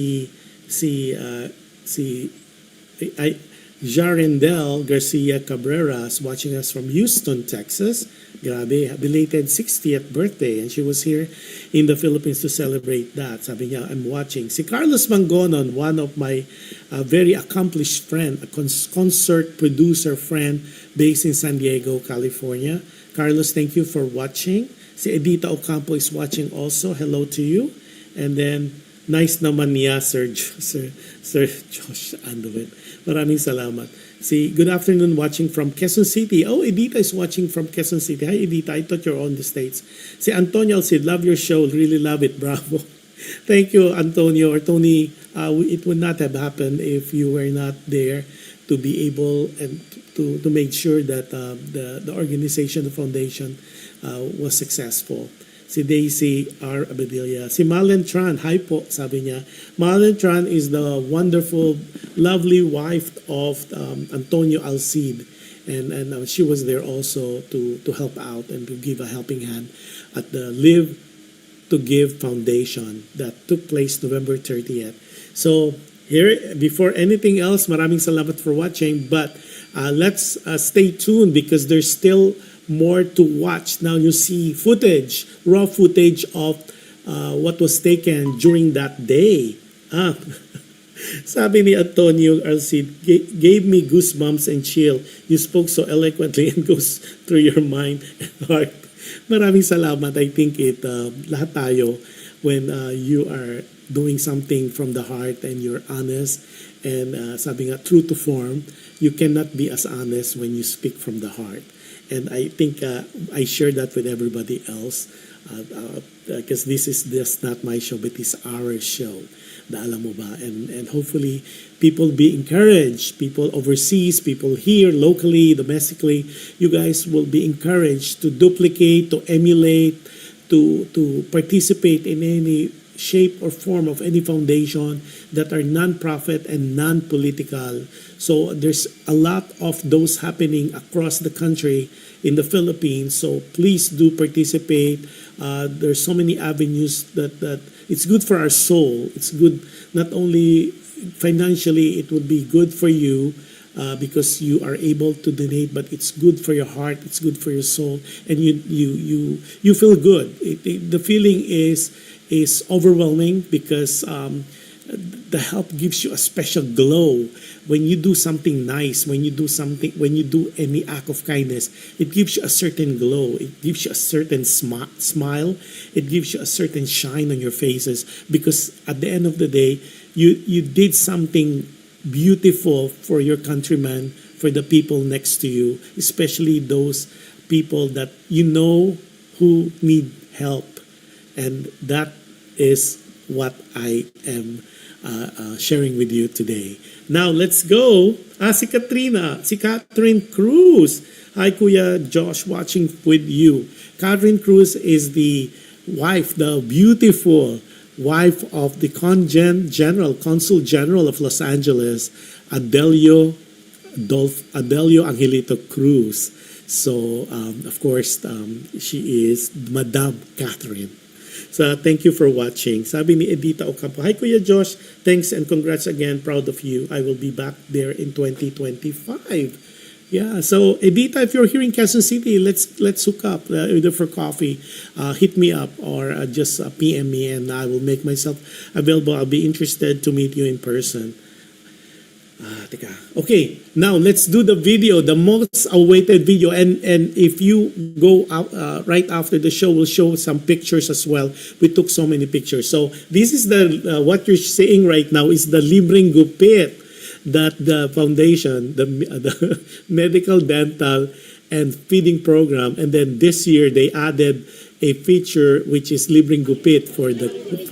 Jarendel Garcia Cabrera is watching us from Houston, Texas. Grabe, belated 60th birthday, and she was here in the Philippines to celebrate that. Sabi niya, I'm watching. Si Carlos Mangonon, one of my very accomplished friend, a concert producer friend based in San Diego, California. Carlos, thank you for watching. Si Edita Ocampo is watching also. Hello to you. And then, nice naman niya, Sir Jush Andowitt. Maraming salamat. Good afternoon, watching from Quezon City. Oh, Edita is watching from Quezon City. Hi, Edita. I thought you're on the States. Si Antonio said, love your show. Really love it. Bravo. Thank you, Antonio or Tony. It would not have happened if you were not there to be able and to make sure that the organization, the foundation, was successful. Si Daisy R. Abadilla. Si Malen Tran, hi po, sabi niya. Malen Tran is the wonderful, lovely wife of Antonio Alcid. And she was there also to help out and to give a helping hand at the Live to Give Foundation that took place November 30th. So here, before anything else, maraming salamat for watching. But let's stay tuned because there's still more to watch. Now you see footage, raw footage of what was taken during that day. Sabi ni Antonio Alcid, gave me goosebumps and chill. You spoke so eloquently and goes through your mind and heart. Maraming salamat. I think lahat tayo, when you are doing something from the heart and you're honest and sabi nga, true to form, you cannot be as honest when you speak from the heart. And I think I share that with everybody else because this is just not my show, but it's our show. Alam mo ba? And hopefully people be encouraged, people overseas, people here, locally, domestically, you guys will be encouraged to duplicate, to emulate, to participate in any shape or form of any foundation that are non-profit and non-political. So there's a lot of those happening across the country in the Philippines. So please do participate. There's so many avenues that it's good for our soul. It's good not only financially, it would be good for you because you are able to donate, but it's good for your heart, it's good for your soul, and you feel good. The feeling is overwhelming because the help gives you a special glow when you do something nice, when you do any act of kindness. It gives you a certain glow, it gives you a certain smile, it gives you a certain shine on your faces, because at the end of the day you did something beautiful for your countrymen, for the people next to you, especially those people that you know who need help. And that is what I am sharing with you today. Now, let's go. Si Catherine Cruz. Hi, Kuya Josh, watching with you. Catherine Cruz is the wife, the beautiful wife of the Consul General of Los Angeles, Adelio Angelito Cruz. So, of course, she is Madame Catherine. So thank you for watching. Sabi ni Edita Ocampo, hi Kuya Josh, thanks and congrats again. Proud of you. I will be back there in 2025. Yeah, so Edita, if you're here in Quezon City, let's hook up either for coffee. Hit me up or just PM me and I will make myself available. I'll be interested to meet you in person. Teka. Okay, now let's do the video, the most awaited video. And if you go out right after the show, we'll show some pictures as well. We took so many pictures. So this is the what you're seeing right now is the Libreng Gupit that the foundation, the medical, dental, and feeding program. And then this year they added a feature which is Libreng Gupit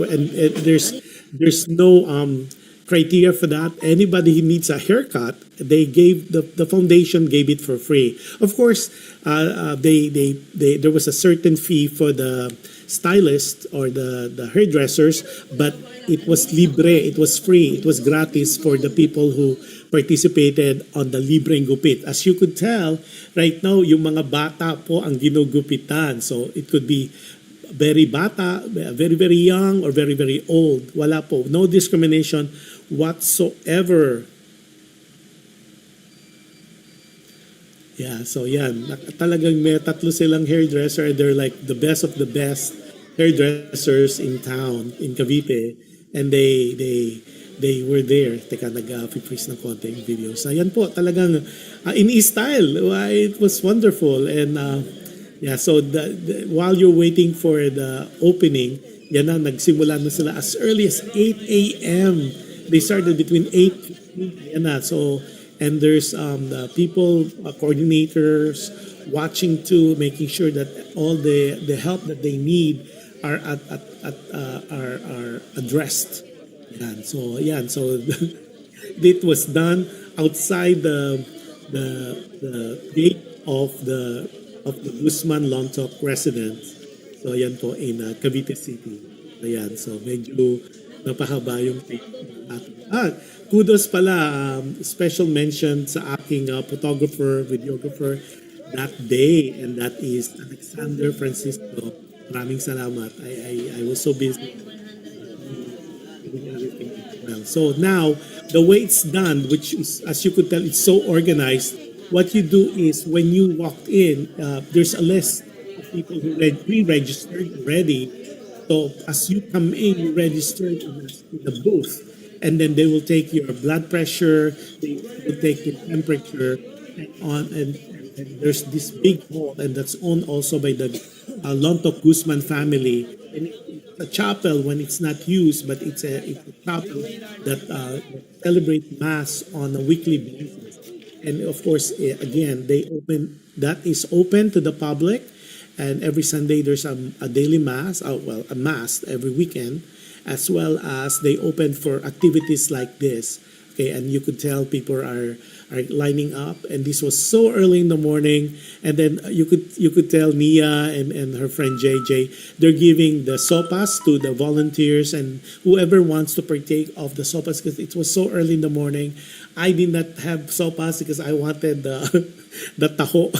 and there's no criteria for that. Anybody who needs a haircut, they gave the foundation gave it for free. Of course, there was a certain fee for the stylist or the hairdressers, but it was libre, it was free, it was gratis for the people who participated on the Libreng Gupit. As you could tell, right now, yung mga bata po ang ginugupitan. So it could be very bata, very, very young, or very, very old. Wala po. No discrimination whatsoever. Yeah, so yan. Talagang may tatlo silang hairdresser. They're like the best of the best hairdressers in town, in Cavite. And they were there. Teka, nag-freeze ng konti yung video. So yan po, talagang in style. It was wonderful. And yeah, so while you're waiting for the opening, yan na, nagsimula na sila as early as 8 a.m. They started between 8:15. Yan na, so, and there's the people, coordinators, watching too, making sure that all the help that they need are addressed. Yan, so it was done outside the gate of the Guzman Lontok residence. So yan po in Cavite City. Ayan, so medyo napahaba yung take. Kudos pala, special mention sa aking photographer, videographer that day, and that is Alexander Francisco. Maraming salamat. I was so busy doing everything well. So now, the way it's done, which is, as you could tell, it's so organized. What you do is when you walk in, there's a list of people who pre-registered already. So as you come in, you register in the booth, and then they will take your blood pressure, they will take your temperature, and there's this big hall, and that's owned also by the Lontok Guzman family. And it's a chapel when it's not used, but it's a chapel that celebrate mass on a weekly basis. And of course, again, that is open to the public. And every Sunday there's a daily mass, a mass every weekend, as well as they open for activities like this. Okay, and you could tell people are lining up, and this was so early in the morning. And then you could tell Nia and her friend JJ, they're giving the sopas to the volunteers and whoever wants to partake of the sopas, because it was so early in the morning. I did not have sopas because I wanted the taho.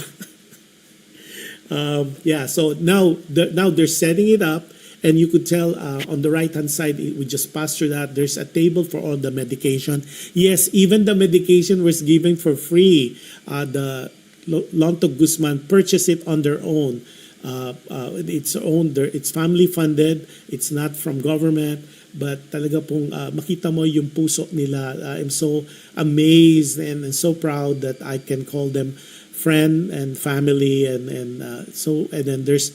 Yeah, so now they're setting it up, and you could tell on the right-hand side, we just passed through that, there's a table for all the medication. Yes, even the medication was given for free. The Lontok Guzman purchased it on their own. It's family funded, it's not from government, but talaga pong makita mo yung puso nila. I'm so amazed and so proud that I can call them friend and family, and then there's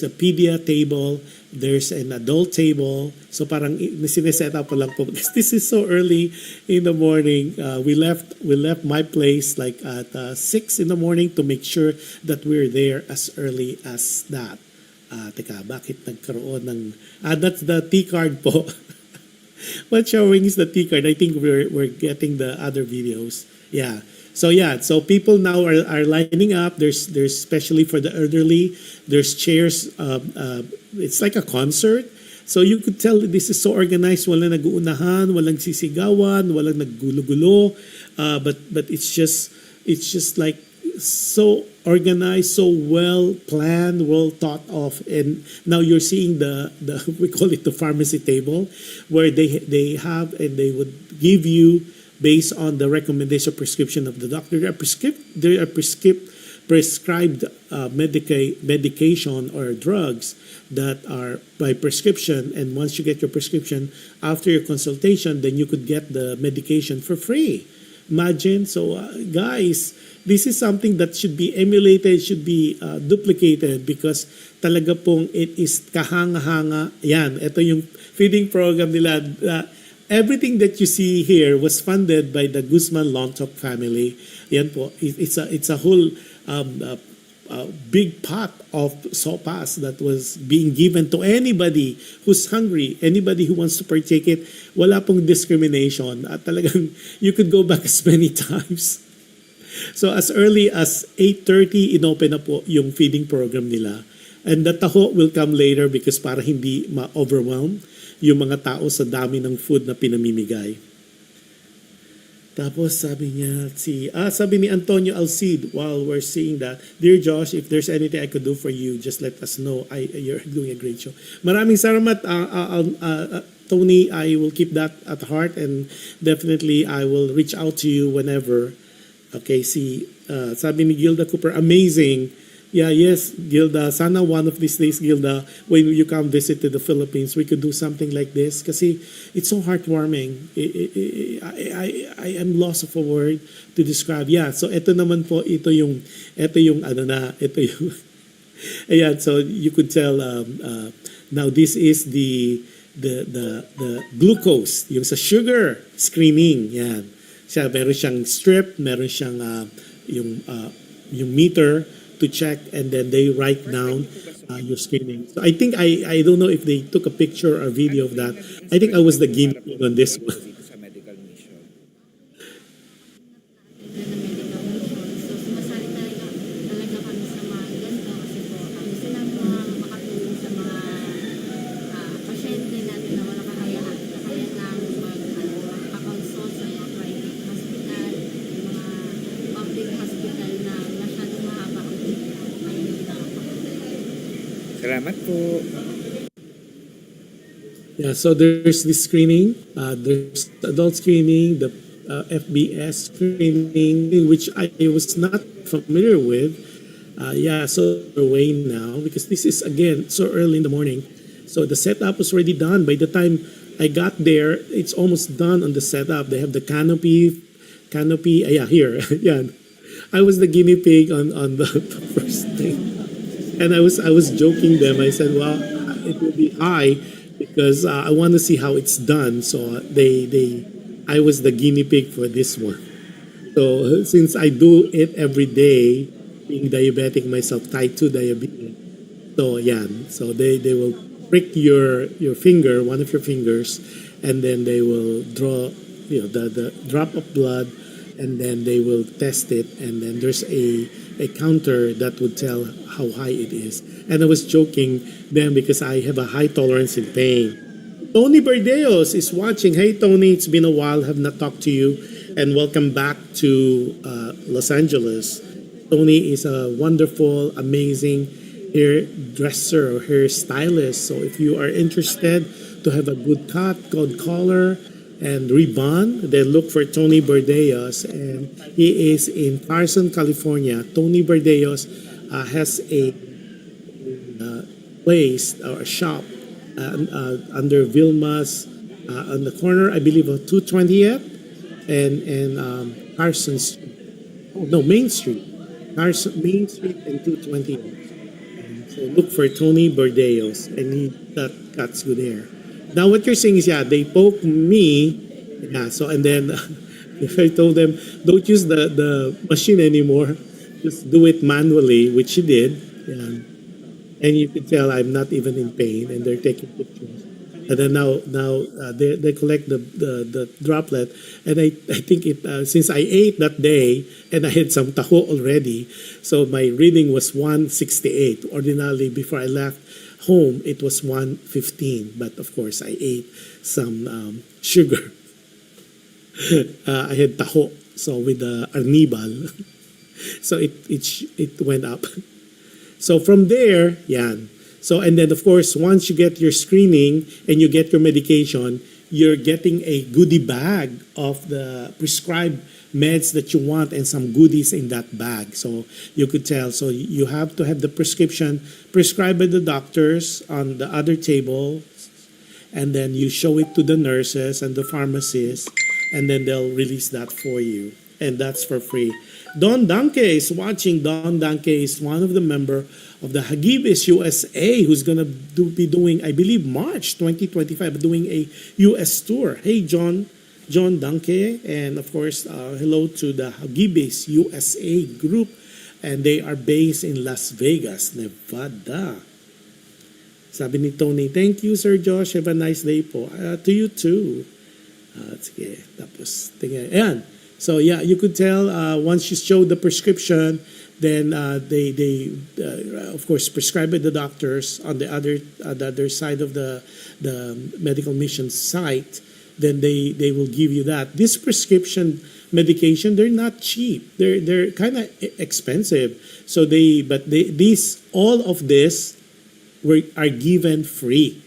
a pedia table, there's an adult table. So parang sineset up lang po because this is so early in the morning. We left my place like at 6 in the morning to make sure that we're there as early as that. Teka, bakit nagkaroon ng that's the T card po. What's showing is the T card. I think we're getting the other videos. Yeah. So people now are lining up. There's especially for the elderly. There's chairs. It's like a concert. So you could tell that this is so organized. Walang nag-uunahan, walang sisigawan, walang naggulo-gulo. But it's just like so organized, so well planned, well thought of, and now you're seeing the we call it the pharmacy table, where they have and they would give you based on the recommendation prescription of the doctor. There are prescribed medication or drugs that are by prescription, and once you get your prescription after your consultation, then you could get the medication for free. Imagine. So guys, this is something that should be emulated, should be duplicated, because talaga pong it is kahanga-hanga. Yan, ito yung feeding program nila. Everything that you see here was funded by the Guzman Lontok family. Yan po, it's a whole big pot of sopas that was being given to anybody who's hungry, anybody who wants to partake it. Wala pong discrimination. At talagang you could go back as many times. So as early as 8:30, inopen na po yung feeding program nila. And the taho will come later because para hindi ma-overwhelm yung mga tao sa dami ng food na pinamimigay. Tapos sabi niya, sabi ni Antonio Alcid, while we're seeing that, Dear Josh, if there's anything I could do for you, just let us know. You're doing a great show. Maraming salamat, Tony. I will keep that at heart, and definitely I will reach out to you whenever. Okay, sabi ni Gilda Cooper, amazing. Yeah, yes, Gilda. Sana one of these days, Gilda, when you come visit to the Philippines, we could do something like this. Kasi it's so heartwarming. I am lost of a word to describe. Yeah, so ito naman po, ito yung ayan, so you could tell, now this is the glucose, yung sa sugar screening. Yan. Meron siyang strip, meron siyang yung meter to check, and then they write down your screening. So I think I don't know if they took a picture or video of that. I think I was the guinea pig on this one. Salamat po. Yeah, so there's this screening. There's adult screening, the FBS screening, which I was not familiar with. So we're away now because this is, again, so early in the morning. So the setup was already done. By the time I got there, it's almost done on the setup. They have the canopy. Here. Yeah. I was the guinea pig on the first thing. And I was joking them. I said, well, it will be high because I want to see how it's done. So I was the guinea pig for this one. So since I do it every day, being diabetic myself, type 2 diabetes. So yeah, so they will prick your finger, one of your fingers, and then they will draw, the drop of blood, and then they will test it, and then there's a counter that would tell how high it is. And I was joking then because I have a high tolerance in pain. Tony Berdeos is watching. Hey Tony, it's been a while, have not talked to you, and welcome back to Los Angeles. Tony is a wonderful, amazing hairdresser or hairstylist. So if you are interested to have a good cut, good color, and rebond, then look for Tony Berdeos, and he is in Carson, California. Tony Berdeos has a place or a shop under Vilma's on the corner, I believe, of 220th and Carson Street. Oh no, Main Street, Main Street and 220th. So look for Tony Berdeos, and he cuts good hair. Now what you're saying is, they poke me. Yeah, so and then if I told them, don't use the machine anymore, just do it manually, which she did. Yeah. And you can tell I'm not even in pain, and they're taking pictures. And then now they collect the droplet, and I think it since I ate that day and I had some taho already, so my reading was 168. Ordinarily, before I left home, it was 115, but of course I ate some sugar. I had taho, so with the arnibal. So it went up. So from there, yan. So and then of course, once you get your screening and you get your medication, you're getting a goodie bag of the prescribed meds that you want and some goodies in that bag. So you could tell. So you have to have the prescription prescribed by the doctors on the other table, and then you show it to the nurses and the pharmacists, and then they'll release that for you. And that's for free. Don Danke is watching. Don Danke is one of the member of the Hagibis USA who's going to be doing, I believe, March 2025, doing a US tour. Hey, John Danke. And of course, hello to the Hagibis USA group. And they are based in Las Vegas, Nevada. Sabi ni Tony, thank you, Sir Josh. Have a nice day po. To you too. Sige. Tapos, tingnan. Ayan. So yeah, you could tell once you show the prescription, then they of course prescribe by the doctors on the other side of the medical mission site. Then they will give you that. This prescription medication, they're not cheap. They're kind of expensive. So all of this are given free.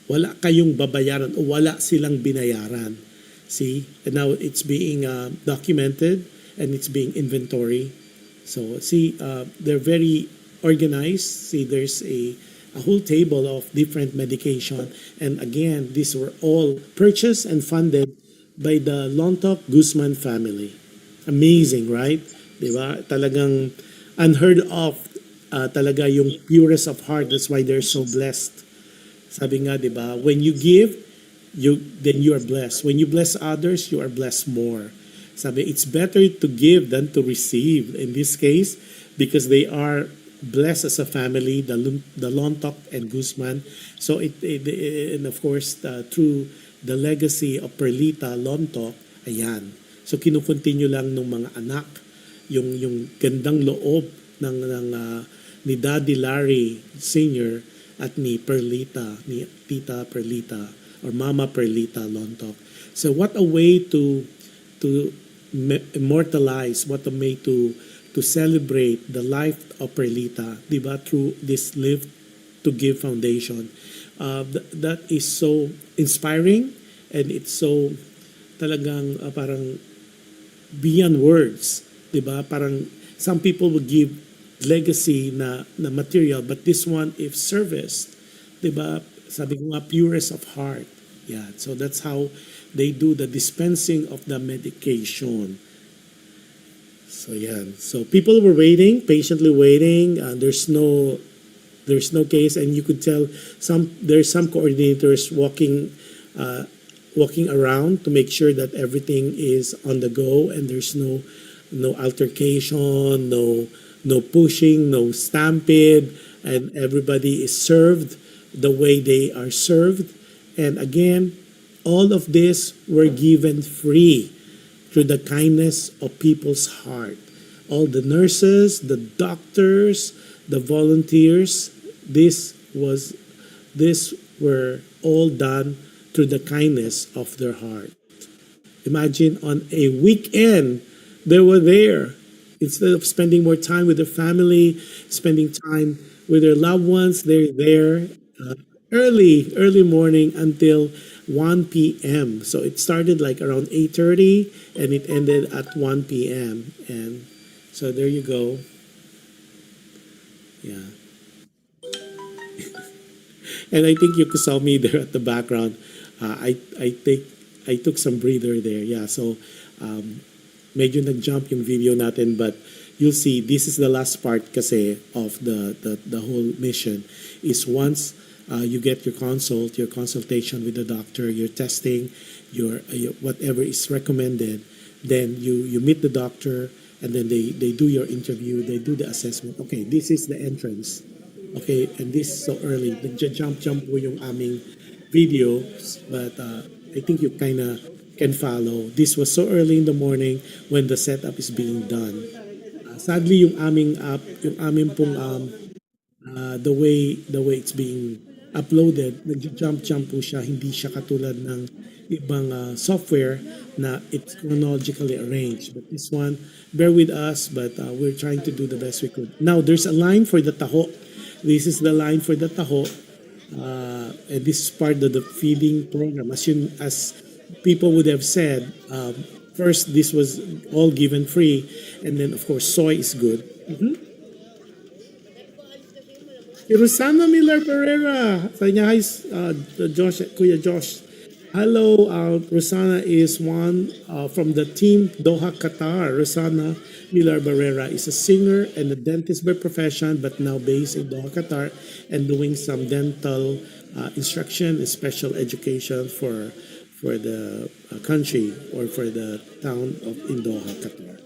Wala kayong babayaran o wala silang binayaran. See, and now it's being documented and it's being inventory. So see, they're very organized. See, there's a whole table of different medication. And again, these were all purchased and funded by the Lontok Guzman family. Amazing, right? Diba? Talagang unheard of talaga yung purest of heart. That's why they're so blessed. Sabi nga, diba? When you give, then you are blessed. When you bless others, you are blessed more. Sabi, it's better to give than to receive. In this case, because they are blessed as a family, the Lontok and Guzman. So and of course, through the legacy of Perlita Lontok, ayan. So kinukontinue lang ng mga anak yung gandang loob ni Daddy Larry Sr. at ni Perlita, ni Tita Perlita or Mama Perlita Lontok. So what a way to immortalize, what a way to celebrate the life of Perlita, diba, through this Live to Give Foundation. That is so inspiring, and it's so talagang parang beyond words, diba? Parang some people will give legacy na material, but this one, if serviced, diba? Sabi ko nga, purest of heart. Yeah, so that's how they do the dispensing of the medication. So yeah, so people were waiting, patiently waiting. There's no case, and you could tell there's some coordinators walking around to make sure that everything is on the go, and there's no altercation, no pushing, no stampede, and everybody is served the way they are served. And again, all of this were given free through the kindness of people's heart. All the nurses, the doctors, the volunteers, this were all done through the kindness of their heart. Imagine on a weekend, they were there. Instead of spending more time with their family, spending time with their loved ones, they're there early morning until 1 p.m. So it started like around 8:30 and it ended at 1 p.m. And so there you go. Yeah. And I think you saw me there at the background. I took some breather there. Yeah. So medyo nag-jump yung video natin, but you'll see this is the last part kasi of the whole mission is once you get your consultation with the doctor, your testing, your whatever is recommended, then you meet the doctor, and then they do your interview, they do the assessment. Okay, this is the entrance. Okay, and this is so early. Jump po yung aming video, but I think you kind of can follow. This was so early in the morning when the setup is being done. Sadly, yung aming pong the way it's being uploaded, nag-jump po siya, hindi siya katulad ng ibang software na it's chronologically arranged. But this one, bear with us, but we're trying to do the best we could. Now, there's a line for the taho. This is the line for the taho. And this is part of the feeding program. As people would have said, first, this was all given free. And then, of course, soy is good. Si Rosana Miller Pereira. Sabi niya, hi, Josh, Kuya Josh. Hello, Rosana is one from the team Doha, Qatar. Rosana Miller Barrera is a singer and a dentist by profession, but now based in Doha, Qatar, and doing some dental instruction and special education for the country or for the town of in Doha, Qatar.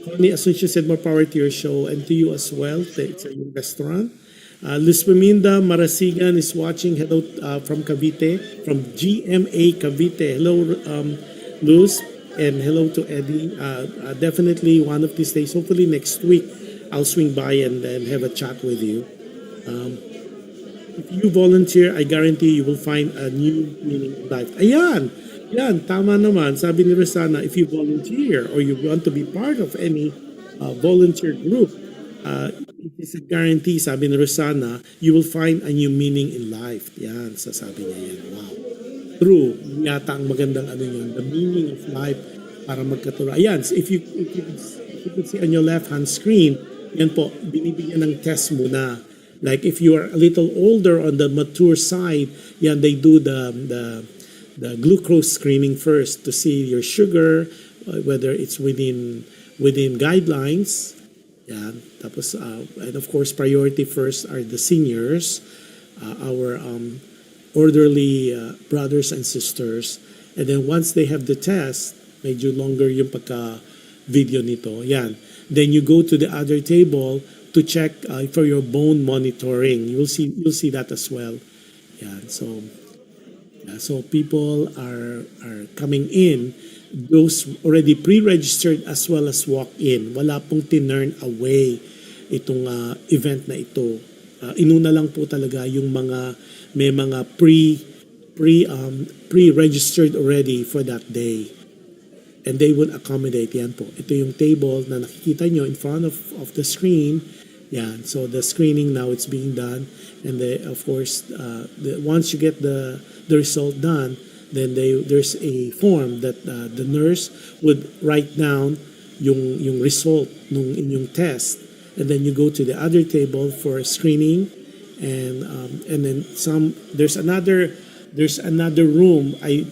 Connie Asuncion said more power to your show and to you as well. It's a restaurant. Luz Paminda Marasigan is watching. Hello from Cavite, from GMA Cavite. Hello, Luz, and hello to Eddie. Definitely one of these days, hopefully next week, I'll swing by and have a chat with you. If you volunteer, I guarantee you will find a new meaning in life. Ayan! Yan, tama naman. Sabi ni Rosana, if you volunteer or you want to be part of any volunteer group, it is a guarantee, sabi ni Rosana, you will find a new meaning in life. Yan, sasabi niya yan. Wow. True. Yata ang magandang ano yan, the meaning of life para magkaturo. Ayan, so if you could see on your left-hand screen, yan po, binibigyan ng test muna. Like if you are a little older on the mature side, yan, they do the glucose screening first to see your sugar, whether it's within guidelines. Yan. Tapos, and of course, priority first are the seniors, our orderly brothers and sisters. And then once they have the test, medyo longer yung pagka-video nito. Yan. Then you go to the other table to check for your bone monitoring. You'll see that as well. Yan. So people are coming in, those already pre-registered as well as walk-in. Wala pong tinurn away itong event na ito. Inuna lang po talaga yung may mga pre-registered already for that day. And they will accommodate. Yan po. Ito yung table na nakikita nyo in front of the screen. Yan. So the screening now it's being done. And of course, once you get the result done, then there's a form that the nurse would write down yung result nung inyong test, and then you go to the other table for screening, and then there's another room. I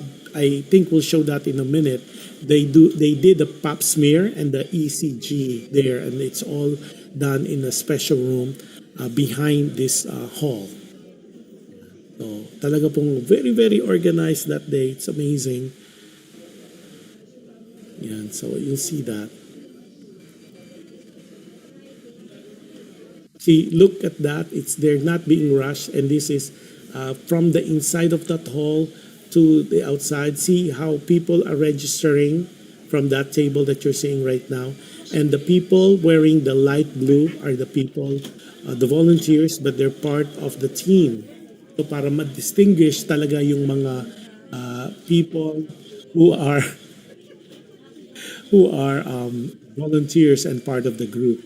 think we'll show that in a minute. They did the pap smear and the ECG there, and it's all done in a special room behind this hall. So, talaga pong very, very organized that day. It's amazing. Yan, so you'll see that. See, look at that. They're not being rushed, and this is from the inside of that hall to the outside. See how people are registering from that table that you're seeing right now. And the people wearing the light blue are the people, the volunteers, but they're part of the team. So para ma-distinguish talaga yung mga people who are volunteers and part of the group.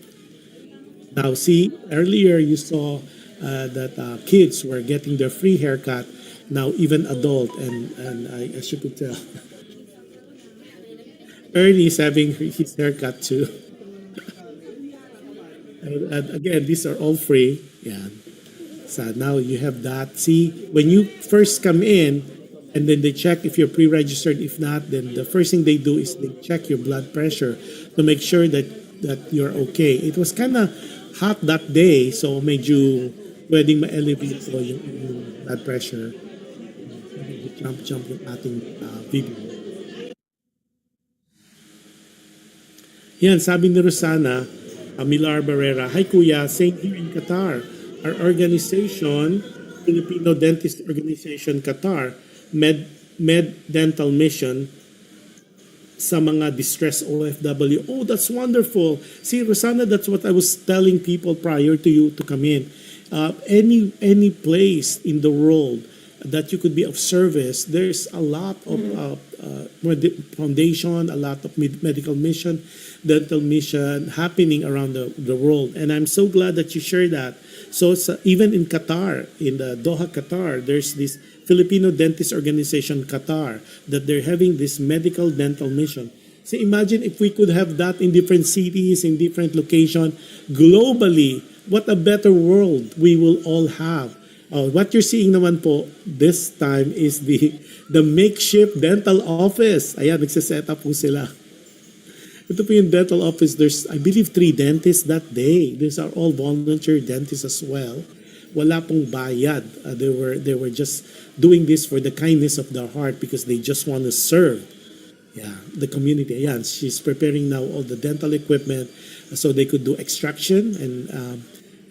Now see, earlier you saw that kids were getting their free haircut. Now even adult, and as you could tell, Ernie is having his haircut too. And again, these are all free. Yeah. So now you have that. See, when you first come in, and then they check if you're pre-registered. If not, then the first thing they do is they check your blood pressure to make sure that you're okay. It was kind of hot that day, so medyo pwedeng ma-elevate po yung blood pressure. Jump yung ating video. Yan, sabi ni Rosana Milar Barrera, hi Kuya, same here in Qatar. Our organization, Filipino Dentist Organization Qatar, Med Dental Mission sa mga distressed OFW. Oh, that's wonderful. See, Rosana, that's what I was telling people prior to you to come in. Any place in the world that you could be of service, there's a lot of foundation, a lot of medical mission, dental mission happening around the world. And I'm so glad that you shared that. So it's, even in Qatar, in the Doha, Qatar, there's this Filipino Dentist Organization, Qatar, that they're having this medical dental mission. So imagine if we could have that in different cities, in different locations, globally, what a better world we will all have. What you're seeing naman po this time is the makeshift dental office. Ayan, nagsiset up po sila. Ito po yung dental office. There's, I believe, 3 dentists that day. These are all volunteer dentists as well. Wala pong bayad. They were just doing this for the kindness of their heart because they just want to serve the community. Ayan, she's preparing now all the dental equipment so they could do extraction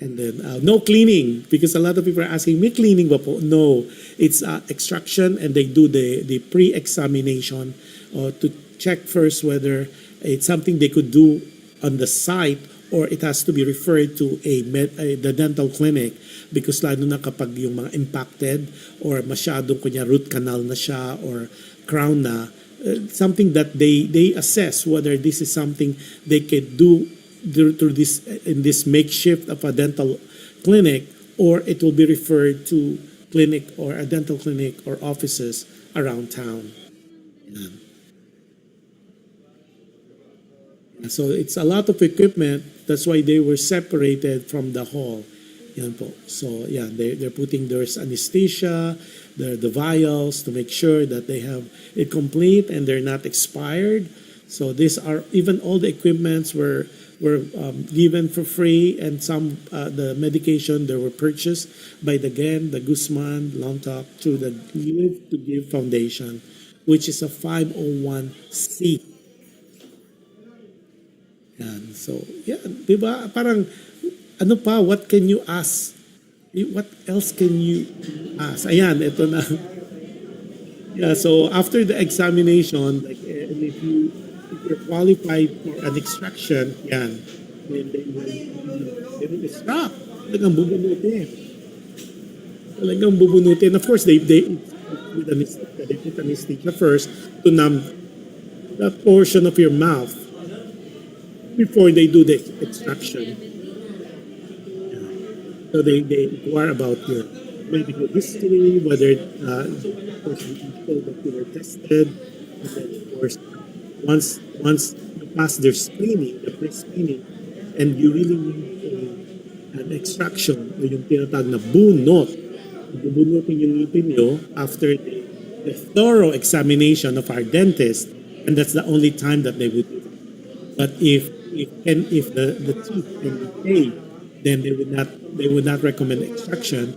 and then no cleaning, because a lot of people are asking, may cleaning ba po? No, it's extraction, and they do the pre-examination to check first whether it's something they could do on the site or it has to be referred to the dental clinic, because lalo na kapag yung mga impacted or masyadong kunya root canal na siya or crown na, something that they assess whether this is something they can do through this in this makeshift of a dental clinic, or it will be referred to clinic or a dental clinic or offices around town. So it's a lot of equipment. That's why they were separated from the hall. Yan po. So yeah, they're putting there's anesthesia, the vials to make sure that they have it complete and they're not expired. So these are, even all the equipments were given for free, and some the medication they were purchased by the Guzman Lontok through the Live to Give Foundation, which is a 501c. Yan. So, yeah, di ba? Parang, ano pa, what can you ask? What else can you ask? Ayan, ito na. Yeah, so after the examination, like, and if you're qualified for an extraction, yan, then they will stop. Talagang bubunutin. Of course, they put anesthesia first to numb that portion of your mouth before they do the extraction. Yeah. So they inquire about your medical history, whether of course you show that you were tested, and then of course once you pass their screening, the pre-screening, and you really need an extraction o yung tinatawag na bunot, bubunutin yung ngipin nyo after the thorough examination of our dentist, and that's the only time that they would do it. But if the teeth can decay, then they would not recommend extraction,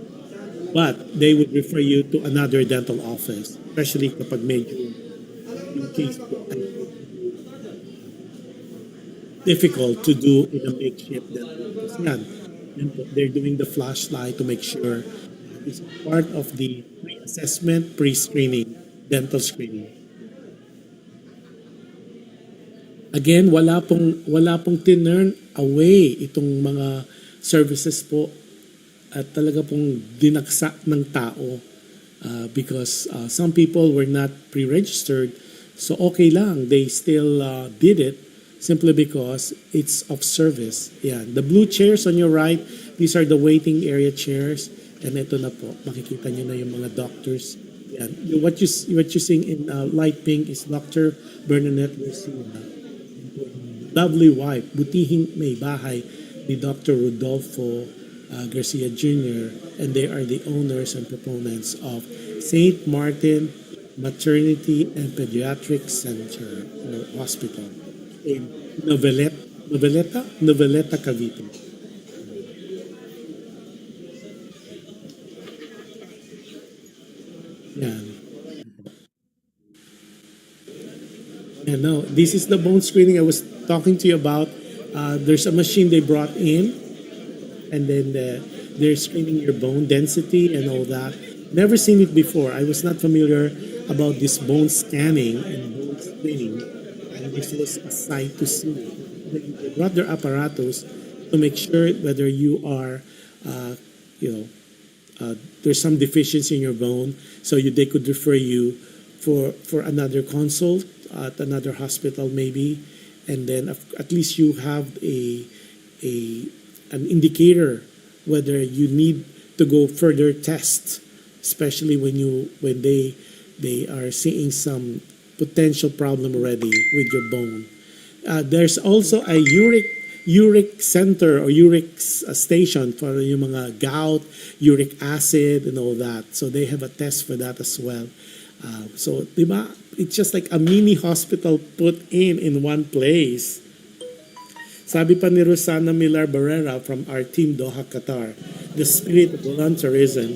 but they would refer you to another dental office, especially kapag medyo in case difficult to do in a makeshift dental office. Yan. They're doing the flashlight to make sure it's part of the pre-assessment, pre-screening, dental screening. Again, wala pong tinurn away itong mga services po at talaga pong dinaksa ng tao because some people were not pre-registered, so okay lang, they still did it simply because it's of service. Yeah, the blue chairs on your right, these are the waiting area chairs, and ito na po, makikita niyo na yung mga doctors. Yeah, what you seeing in light pink is Dr. Bernadette Garcia. Lovely wife, butihing may bahay ni Dr. Rodolfo Garcia Jr., and they are the owners and proponents of St. Martin Maternity and Pediatric Center or Hospital in Noveleta, Cavite. Yan. And now, this is the bone screening I was talking to you about. There's a machine they brought in, and then they're screening your bone density and all that. Never seen it before. I was not familiar about this bone scanning and bone screening, and this was a sight to see. They brought their apparatus to make sure whether you are, there's some deficiency in your bone, so they could refer you for another consult at another hospital maybe, and then at least you have a an indicator whether you need to go further tests, especially when they are seeing some potential problem already with your bone. There's also a uric center or station for yung mga gout, uric acid, and all that. So they have a test for that as well. So, diba? It's just like a mini hospital put in one place. Sabi pa ni Rosana Millar Barrera from our team Doha, Qatar, the spirit of volunteerism,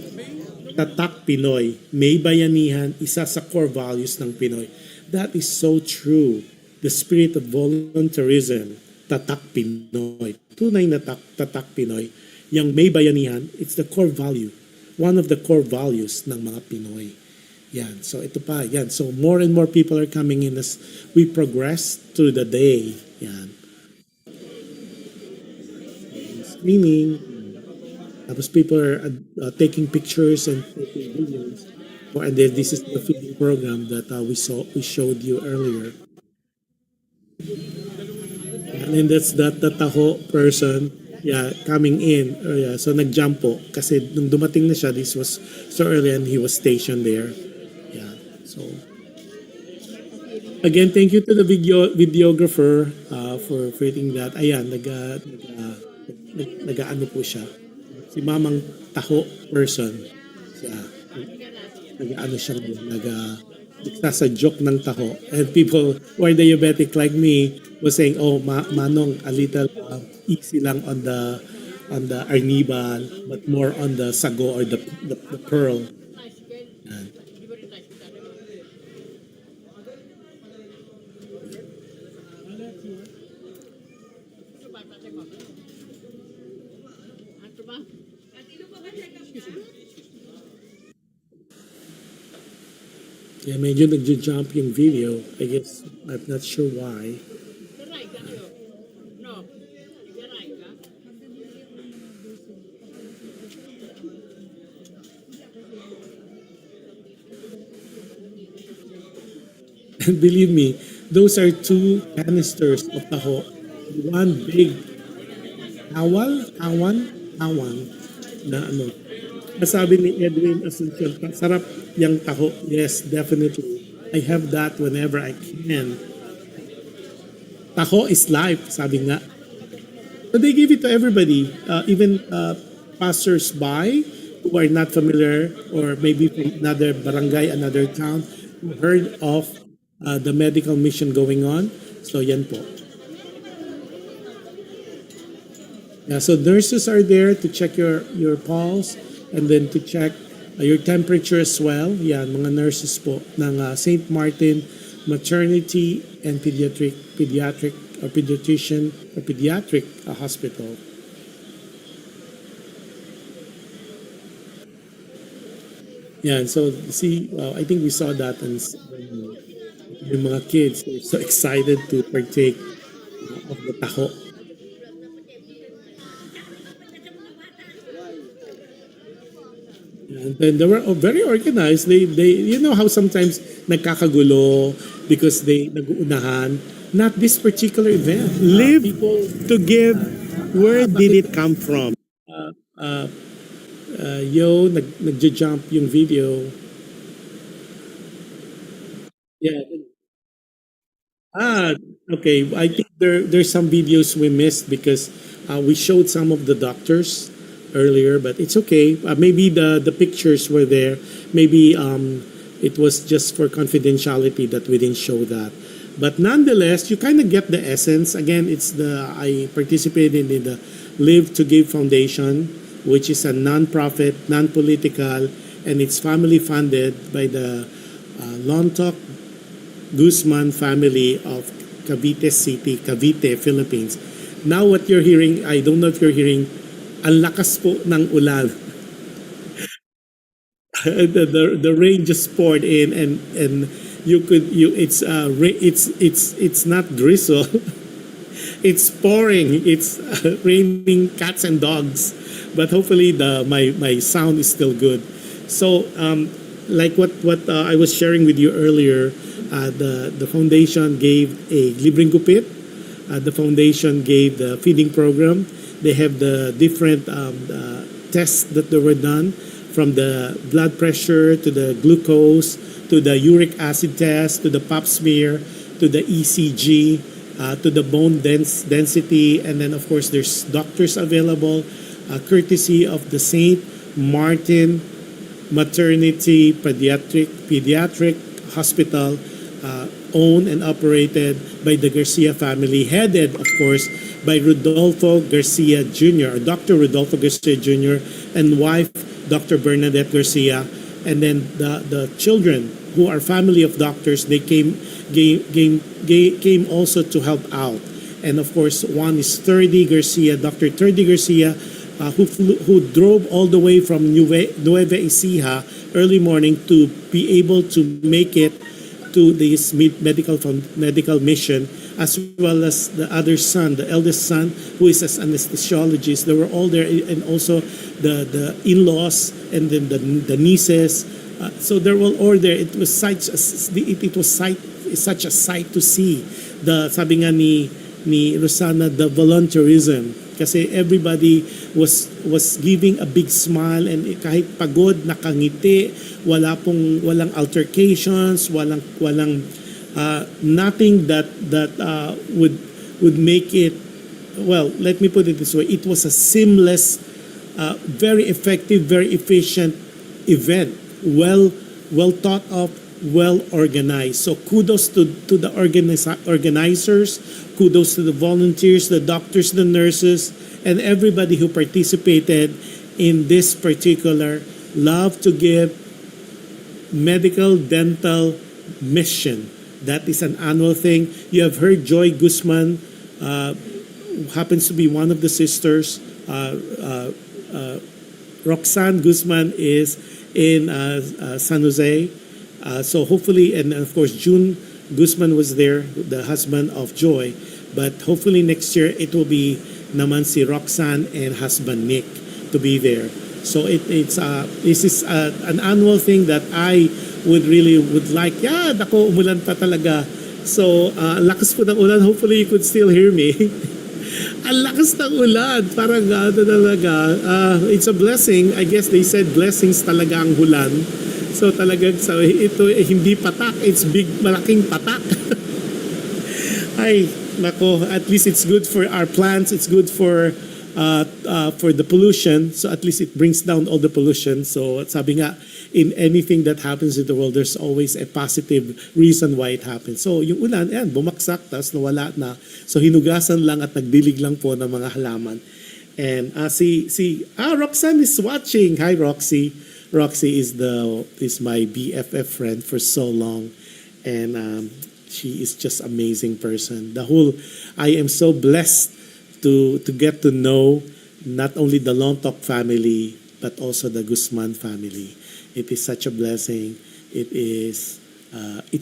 tatak Pinoy, may bayanihan, isa sa core values ng Pinoy. That is so true. The spirit of volunteerism, tatak Pinoy. Tunay na tatak Pinoy. Yung may bayanihan, it's the core value. One of the core values ng mga Pinoy. Yan. So ito pa. Yan. So more and more people are coming in as we progress through the day. Yan. Screening. Tapos people are taking pictures and taking videos. And then this is the feeding program that we showed you earlier. And then that's the taho person, coming in. So nag-jump po. Kasi nung dumating na siya, this was so early and he was stationed there. Yeah. So again, thank you to the videographer for creating that. Ayan, nag-ano po siya. Si Mamang Taho person. Siya. Nag-ano siya, nagsasadyok ng taho. And people who are diabetic like me was saying, oh, Manong, a little easy lang on the arnibal, but more on the sago or the pearl. Yan. Yeah, medyo nagja-jump yung video. I guess, I'm not sure why. And believe me, those are 2 canisters of taho. One big awan na ano. Sabi ni Edwin Asuncion, sarap yung taho. Yes, definitely. I have that whenever I can. Taho is life, sabi nga. So they give it to everybody, even passers-by who are not familiar or maybe from another barangay, another town, who heard of the medical mission going on. So yan po. Yeah, so nurses are there to check your pulse and then to check your temperature as well. Yan, mga nurses po ng St. Martin Maternity and Pediatric Hospital. Yan, so see, I think we saw that and yung mga kids were so excited to partake of the taho. And then they were very organized. They you know how sometimes nagkakagulo because they nag-uunahan. Not this particular event. Live People to give. Where did it come from? nagja-jump yung video. Yeah. Okay. I think there's some videos we missed because we showed some of the doctors earlier, but it's okay. Maybe the pictures were there. Maybe it was just for confidentiality that we didn't show that. But nonetheless, you kind of get the essence. Again, I participated in the Live to Give Foundation, which is a non-profit, non-political, and it's family funded by the Lontok Guzman family of Cavite City, Cavite, Philippines. Now what you're hearing, I don't know if you're hearing, ang lakas po ng ulan. the rain just poured in and it's not drizzle. it's pouring. It's raining cats and dogs, but hopefully my sound is still good. So like what I was sharing with you earlier, the foundation gave a libreng gupit. The foundation gave the feeding program. They have the different tests that they were done, from the blood pressure to the glucose to the uric acid test to the pap smear to the ECG to the bone density, and then of course there's doctors available, courtesy of the St. Martin Maternity Pediatric Hospital, owned and operated by the Garcia family, headed of course by Rodolfo Garcia Jr., or Dr. Rodolfo Garcia Jr., and wife Dr. Bernadette Garcia. And then the children who are family of doctors, they came also to help out. And of course, one is Thirdy Garcia, Dr. Thirdy Garcia, who drove all the way from Nueva Ecija early morning to be able to make it to this medical mission, as well as the other son, the eldest son, who is an anesthesiologist. They were all there, and also the in-laws, and then the nieces. So they were all there. It was such a sight to see. Sabi nga ni Rosana, the volunteerism. Kasi everybody was giving a big smile, and kahit pagod, nakangiti, walang altercations, walang nothing that would make it, well, let me put it this way, it was a seamless, very effective, very efficient event, well thought of, well organized. So kudos to the organizers, kudos to the volunteers, the doctors, the nurses, and everybody who participated in this particular Love to Give medical dental mission. That is an annual thing. You have heard Joy Guzman, happens to be one of the sisters. Roxanne Guzman is in San Jose. So hopefully, and of course, June Guzman was there, the husband of Joy. But hopefully next year, it will be naman si Roxanne and husband Nick to be there. So this is an annual thing that I would like. Yeah, dako, umulan pa talaga. So, lakas po ng ulan. Hopefully, you could still hear me. Ang lakas ng ulan. Parang talaga. It's a blessing. I guess they said blessings talaga ang ulan. So talagang ito hindi patak, it's big, malaking patak. Ay, nako, at least it's good for our plants, it's good for the pollution. So at least it brings down all the pollution. So sabi nga, in anything that happens in the world, there's always a positive reason why it happens. So yung ulan, bumaksak, tapos nawala na. So hinugasan lang at nagdilig lang po ng mga halaman. And Roxanne is watching. Hi, Roxy. Roxy is my BFF friend for so long, and she is just amazing person. I am so blessed to get to know not only the Lontok family but also the Guzman family. It is such a blessing. It's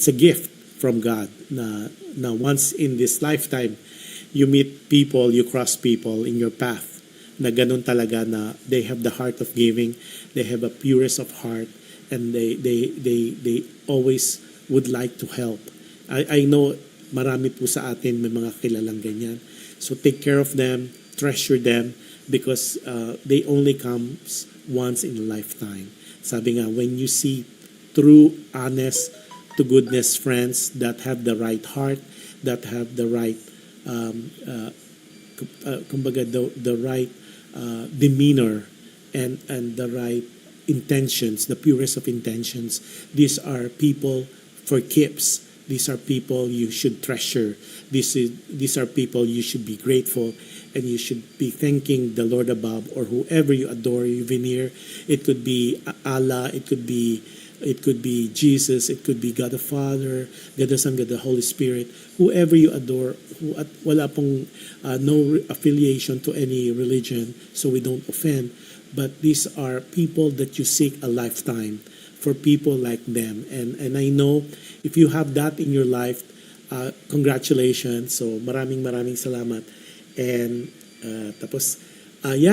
a gift from God. Na once in this lifetime, you meet people, you cross people in your path. Na ganun talaga, na they have the heart of giving, they have a purest of heart, and they always would like to help. I know marami po sa atin may mga kilalang ganyan. So take care of them, treasure them, because they only comes once in a lifetime. Sabi nga, when you see true, honest to goodness friends that have the right heart, that have the right the right demeanor and the right intentions, the purest of intentions. These are people for keeps. These are people you should treasure. These are people you should be grateful, and you should be thanking the Lord above, or whoever you adore, you veneer. It could be Allah, it could be Jesus, it could be God the Father, God the Son, God the Holy Spirit. Whoever you adore, wala pong no affiliation to any religion, so we don't offend. But these are people that you seek a lifetime for people like them. And I know if you have that in your life, congratulations. So maraming salamat. And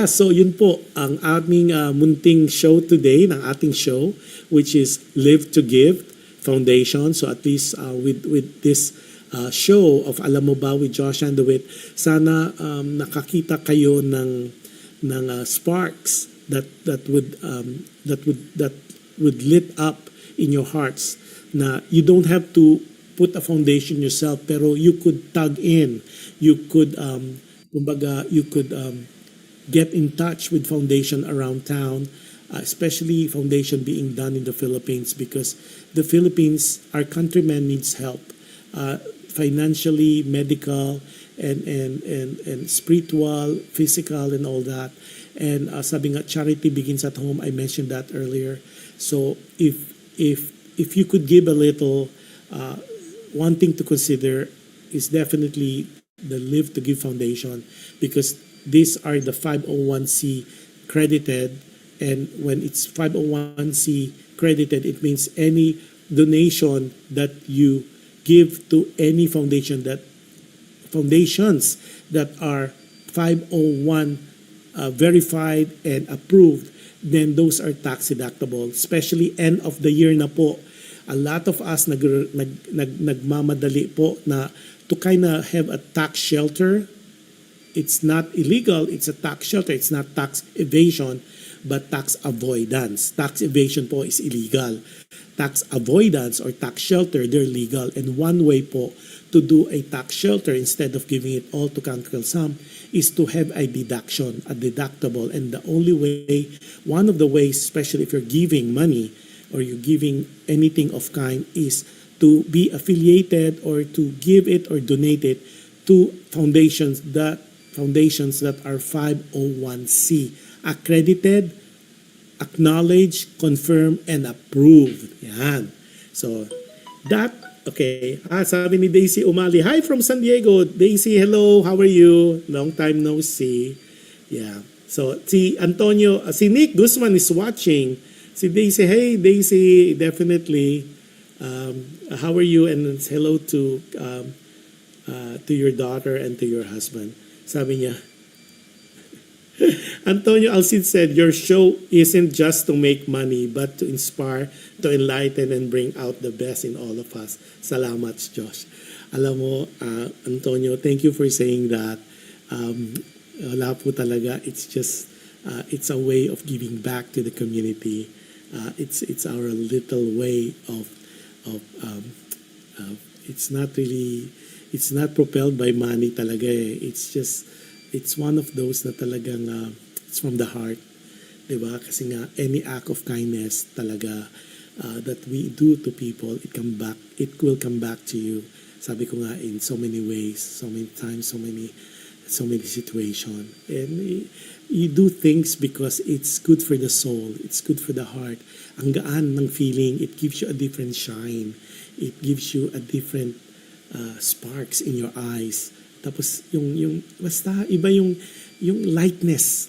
so yun po ang aming munting show today, ng ating show, which is Live to Give Foundation. So at least with this show of Alam Mo Ba with Jush Andowitt, sana nakakita kayo ng sparks that would lit up in your hearts, na you don't have to put a foundation yourself, pero you could tag in, you could get in touch with foundation around town, especially foundation being done in the Philippines, because the Philippines, our countrymen needs help, financially, medical, and spiritual, physical, and all that. And sabi nga, charity begins at home. I mentioned that earlier. So if you could give a little, one thing to consider is definitely the Live to Give Foundation, because these are the 501c credited, and when it's 501c credited, it means any donation that you give to any foundations that are 501 verified and approved, then those are tax deductible. Especially end of the year na po, a lot of us nagmamadali po na to kind of have a tax shelter. It's not illegal, it's a tax shelter. It's not tax evasion, but tax avoidance. Tax evasion po is illegal. Tax avoidance or tax shelter, they're legal. And one way po to do a tax shelter instead of giving it all to country sum is to have a deduction, a deductible. And the only way, one of the ways, especially if you're giving money or you're giving anything of kind, is to be affiliated or to give it or donate it to foundations that are 501c accredited, acknowledged, confirmed, and approved. Yan. So that, okay. Sabi ni Daisy Umali, hi from San Diego. Daisy, hello, how are you? Long time no see. Yeah. So si Antonio, si Nick Guzman is watching. Si Daisy, hey Daisy, definitely. How are you? And hello to your daughter and to your husband. Sabi niya, Antonio Alcid said, your show isn't just to make money, but to inspire, to enlighten, and bring out the best in all of us. Salamat, Josh. Alam mo, Antonio, thank you for saying that. Wala po talaga. It's just, it's a way of giving back to the community. It's our little way of it's not propelled by money talaga eh. It's one of those na talagang it's from the heart, diba? Kasi nga any act of kindness talaga that we do to people, it will come back to you. Sabi ko nga, in so many ways, so many times, so many situations. And you do things because it's good for the soul, it's good for the heart. Ang gaan ng feeling, it gives you a different shine. It gives you a different sparks in your eyes. Tapos yung basta iba yung lightness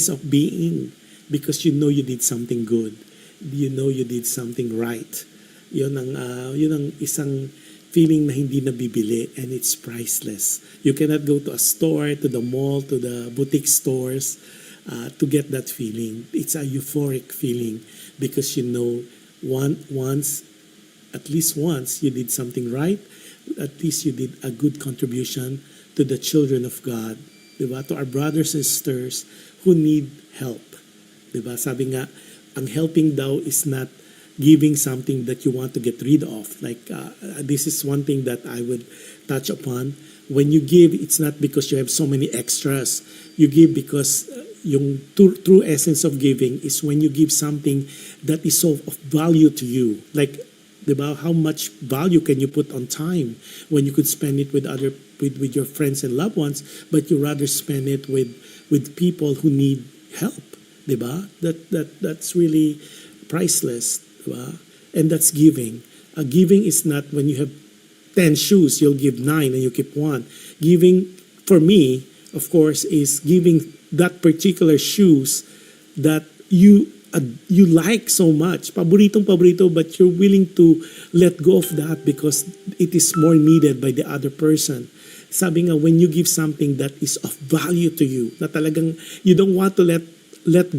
of being, because you know you did something good. You know you did something right. Yun ang isang feeling na hindi nabibili, and it's priceless. You cannot go to a store, to the mall, to the boutique stores to get that feeling. It's a euphoric feeling because you know at least once you did something right. At least you did a good contribution to the children of God, diba? To our brothers and sisters who need help, diba? Sabi nga, ang helping daw is not giving something that you want to get rid of. Like this is one thing that I would touch upon. When you give, it's not because you have so many extras. You give because yung true essence of giving is when you give something that is of value to you. Like, diba, how much value can you put on time when you could spend it with your friends and loved ones, but you rather spend it with people who need help, diba? That's really priceless, diba? And that's giving. Giving is not when you have 10 shoes, you'll give 9 and you keep 1. Giving, for me, of course, is giving that particular shoes that you you like so much, paborito, but you're willing to let go of that because it is more needed by the other person. Sabi nga, when you give something that is of value to you, na talagang you don't want to let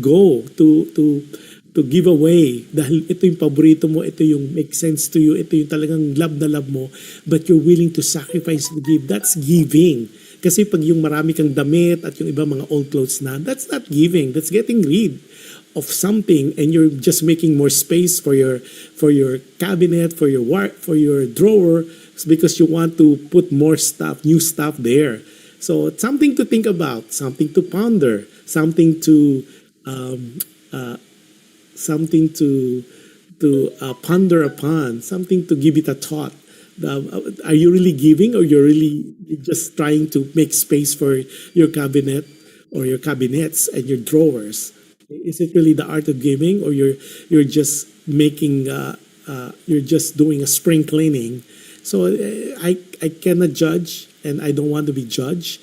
go, to give away, dahil ito yung paborito mo, ito yung make sense to you, ito yung talagang love na love mo, but you're willing to sacrifice to give. That's giving. Kasi pag yung marami kang damit at yung iba mga old clothes na, that's not giving, that's getting rid of something, and you're just making more space for your cabinet, for your drawer, because you want to put more stuff, new stuff there. So it's something to think about, something to ponder, something to ponder upon, something to give it a thought. Are you really giving, or you're really just trying to make space for your cabinet or your cabinets and your drawers? Is it really the art of giving, or you're just making you're just doing a spring cleaning? So I cannot judge, and I don't want to be judged.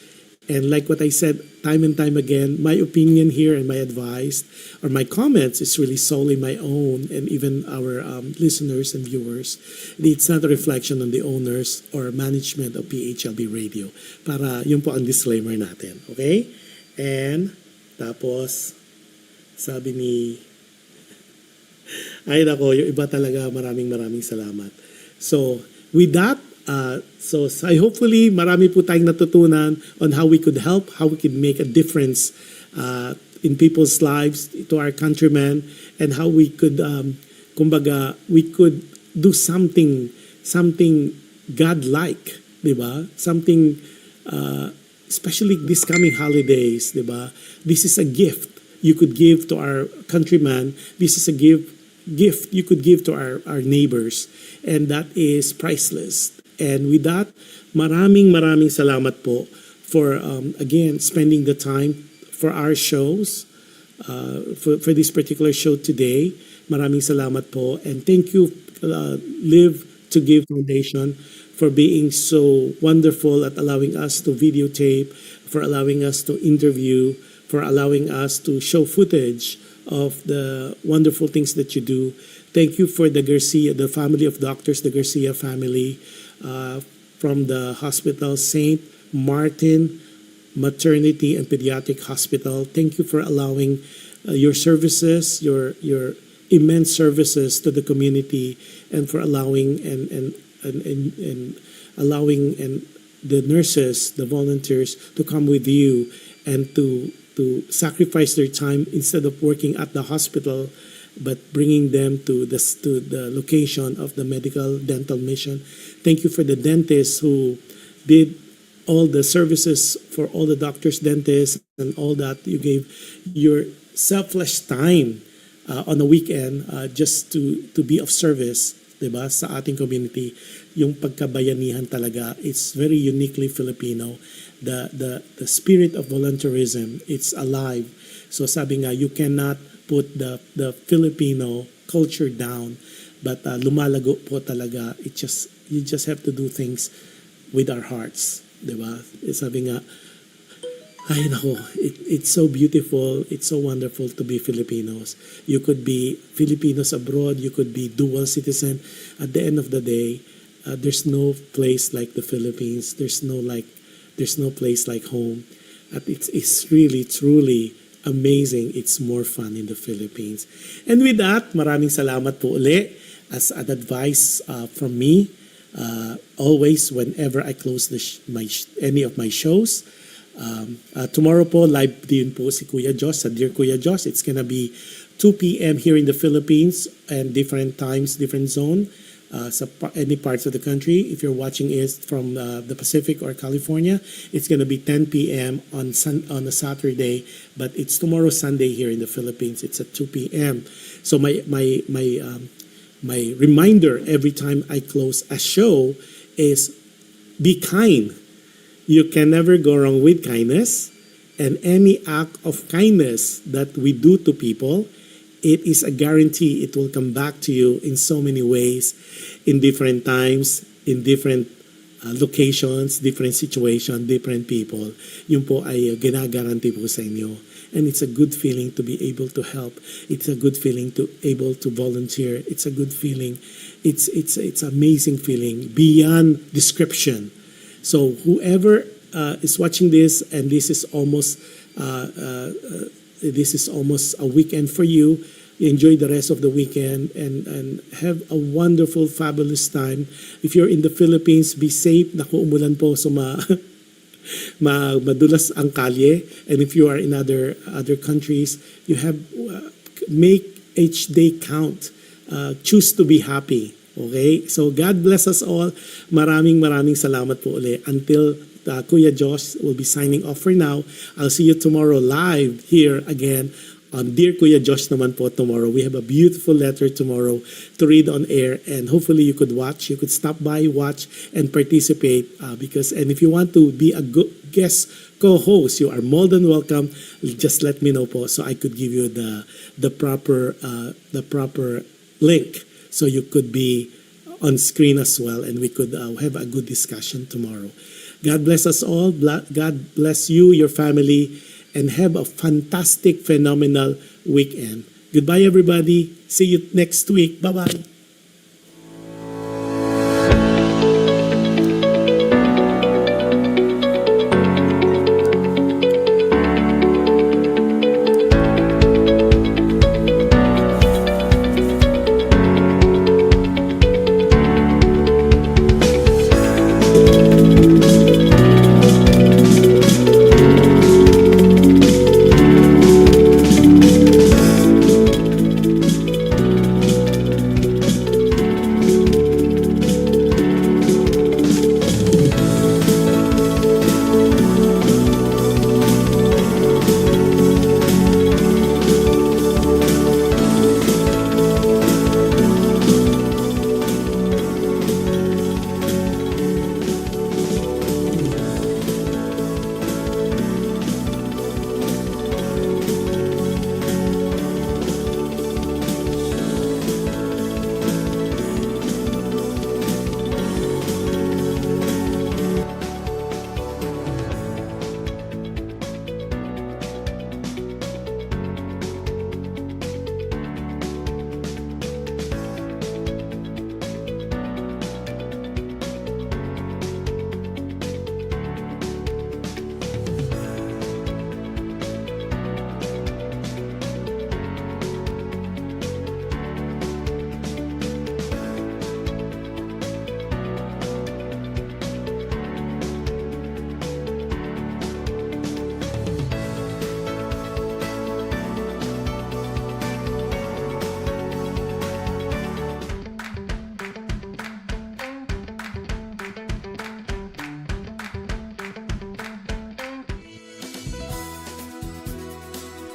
And like what I said time and time again, my opinion here and my advice or my comments is really solely my own, and even our listeners and viewers. It's not a reflection on the owners or management of PHLV Radio. Para yun po ang disclaimer natin. Okay? And tapos, sabi ni ay nako, yung iba talaga, maraming salamat. So, with that, so hopefully marami po tayong natutunan on how we could help, how we could make a difference in people's lives, to our countrymen, and how we could, kumbaga, we could do something God-like, di ba? Something, especially this coming holidays, di ba? This is a gift you could give to our countrymen. This is a gift you could give to our neighbors, and that is priceless. And with that, maraming salamat po for again spending the time for our shows, for this particular show today. Maraming salamat po, and thank you, Live to Give Foundation, for being so wonderful at allowing us to videotape, for allowing us to interview, for allowing us to show footage of the wonderful things that you do. Thank you for the family of doctors, the Garcia family, from the hospital, St. Martin Maternity and Pediatric Hospital. Thank you for allowing your services, your immense services to the community, and for allowing and allowing the nurses, the volunteers, to come with you and to sacrifice their time instead of working at the hospital, but bringing them to the location of the medical dental mission. Thank you for the dentists who did all the services for all the doctors, dentists, and all that. You gave your selfless time on the weekend just to be of service, diba, sa ating community. Yung pagkabayanihan talaga, it's very uniquely Filipino. The spirit of volunteerism, it's alive. So sabi nga, you cannot put the Filipino culture down, but lumalago po talaga. You just have to do things with our hearts, diba? Sabi nga, ay nako, it's so beautiful, it's so wonderful to be Filipinos. You could be Filipinos abroad, you could be dual citizen. At the end of the day, there's no place like the Philippines. There's no place like home. At it's really truly amazing. It's more fun in the Philippines. And with that, maraming salamat po uli as an advice from me. Always, whenever I close any of my shows. Tomorrow po, live din po si Kuya Josh, sa Dear Kuya Josh. It's gonna be 2 p.m. here in the Philippines, and different times, different zone. Sa any parts of the country. If you're watching it from the Pacific or California, it's going to be 10 p.m. on a Saturday, but it's tomorrow Sunday here in the Philippines. It's at 2 p.m. So my reminder every time I close a show is be kind. You can never go wrong with kindness, and any act of kindness that we do to people, it is a guarantee it will come back to you in so many ways, in different times, in different locations, different situation, different people, yun po ay ginagaranti po sa inyo. And it's a good feeling to be able to help. It's a good feeling to able to volunteer. It's a good feeling. It's amazing feeling beyond description. So whoever is watching this, and this is almost a weekend for you. Enjoy the rest of the weekend and have a wonderful, fabulous time. If you're in the Philippines, be safe. Naku, umulan po, so madulas ang kalye. And if you are in other countries, you have make each day count. Choose to be happy. Okay? So God bless us all. Maraming salamat po uli. Until Kuya Josh will be signing off for now. I'll see you tomorrow live here again on Dear Kuya Josh naman po tomorrow. We have a beautiful letter tomorrow to read on air, and hopefully you could watch. You could stop by, watch, and participate. And if you want to be a guest co-host, you are more than welcome. Just let me know po, so I could give you the proper link, so you could be on screen as well, and we could have a good discussion tomorrow. God bless us all. God bless you, your family, and have a fantastic, phenomenal weekend. Goodbye, everybody. See you next week. Bye-bye.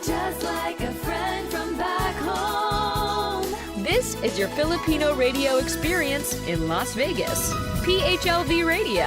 Just like a friend from back home. This is your Filipino radio experience in Las Vegas. PHLV Radio.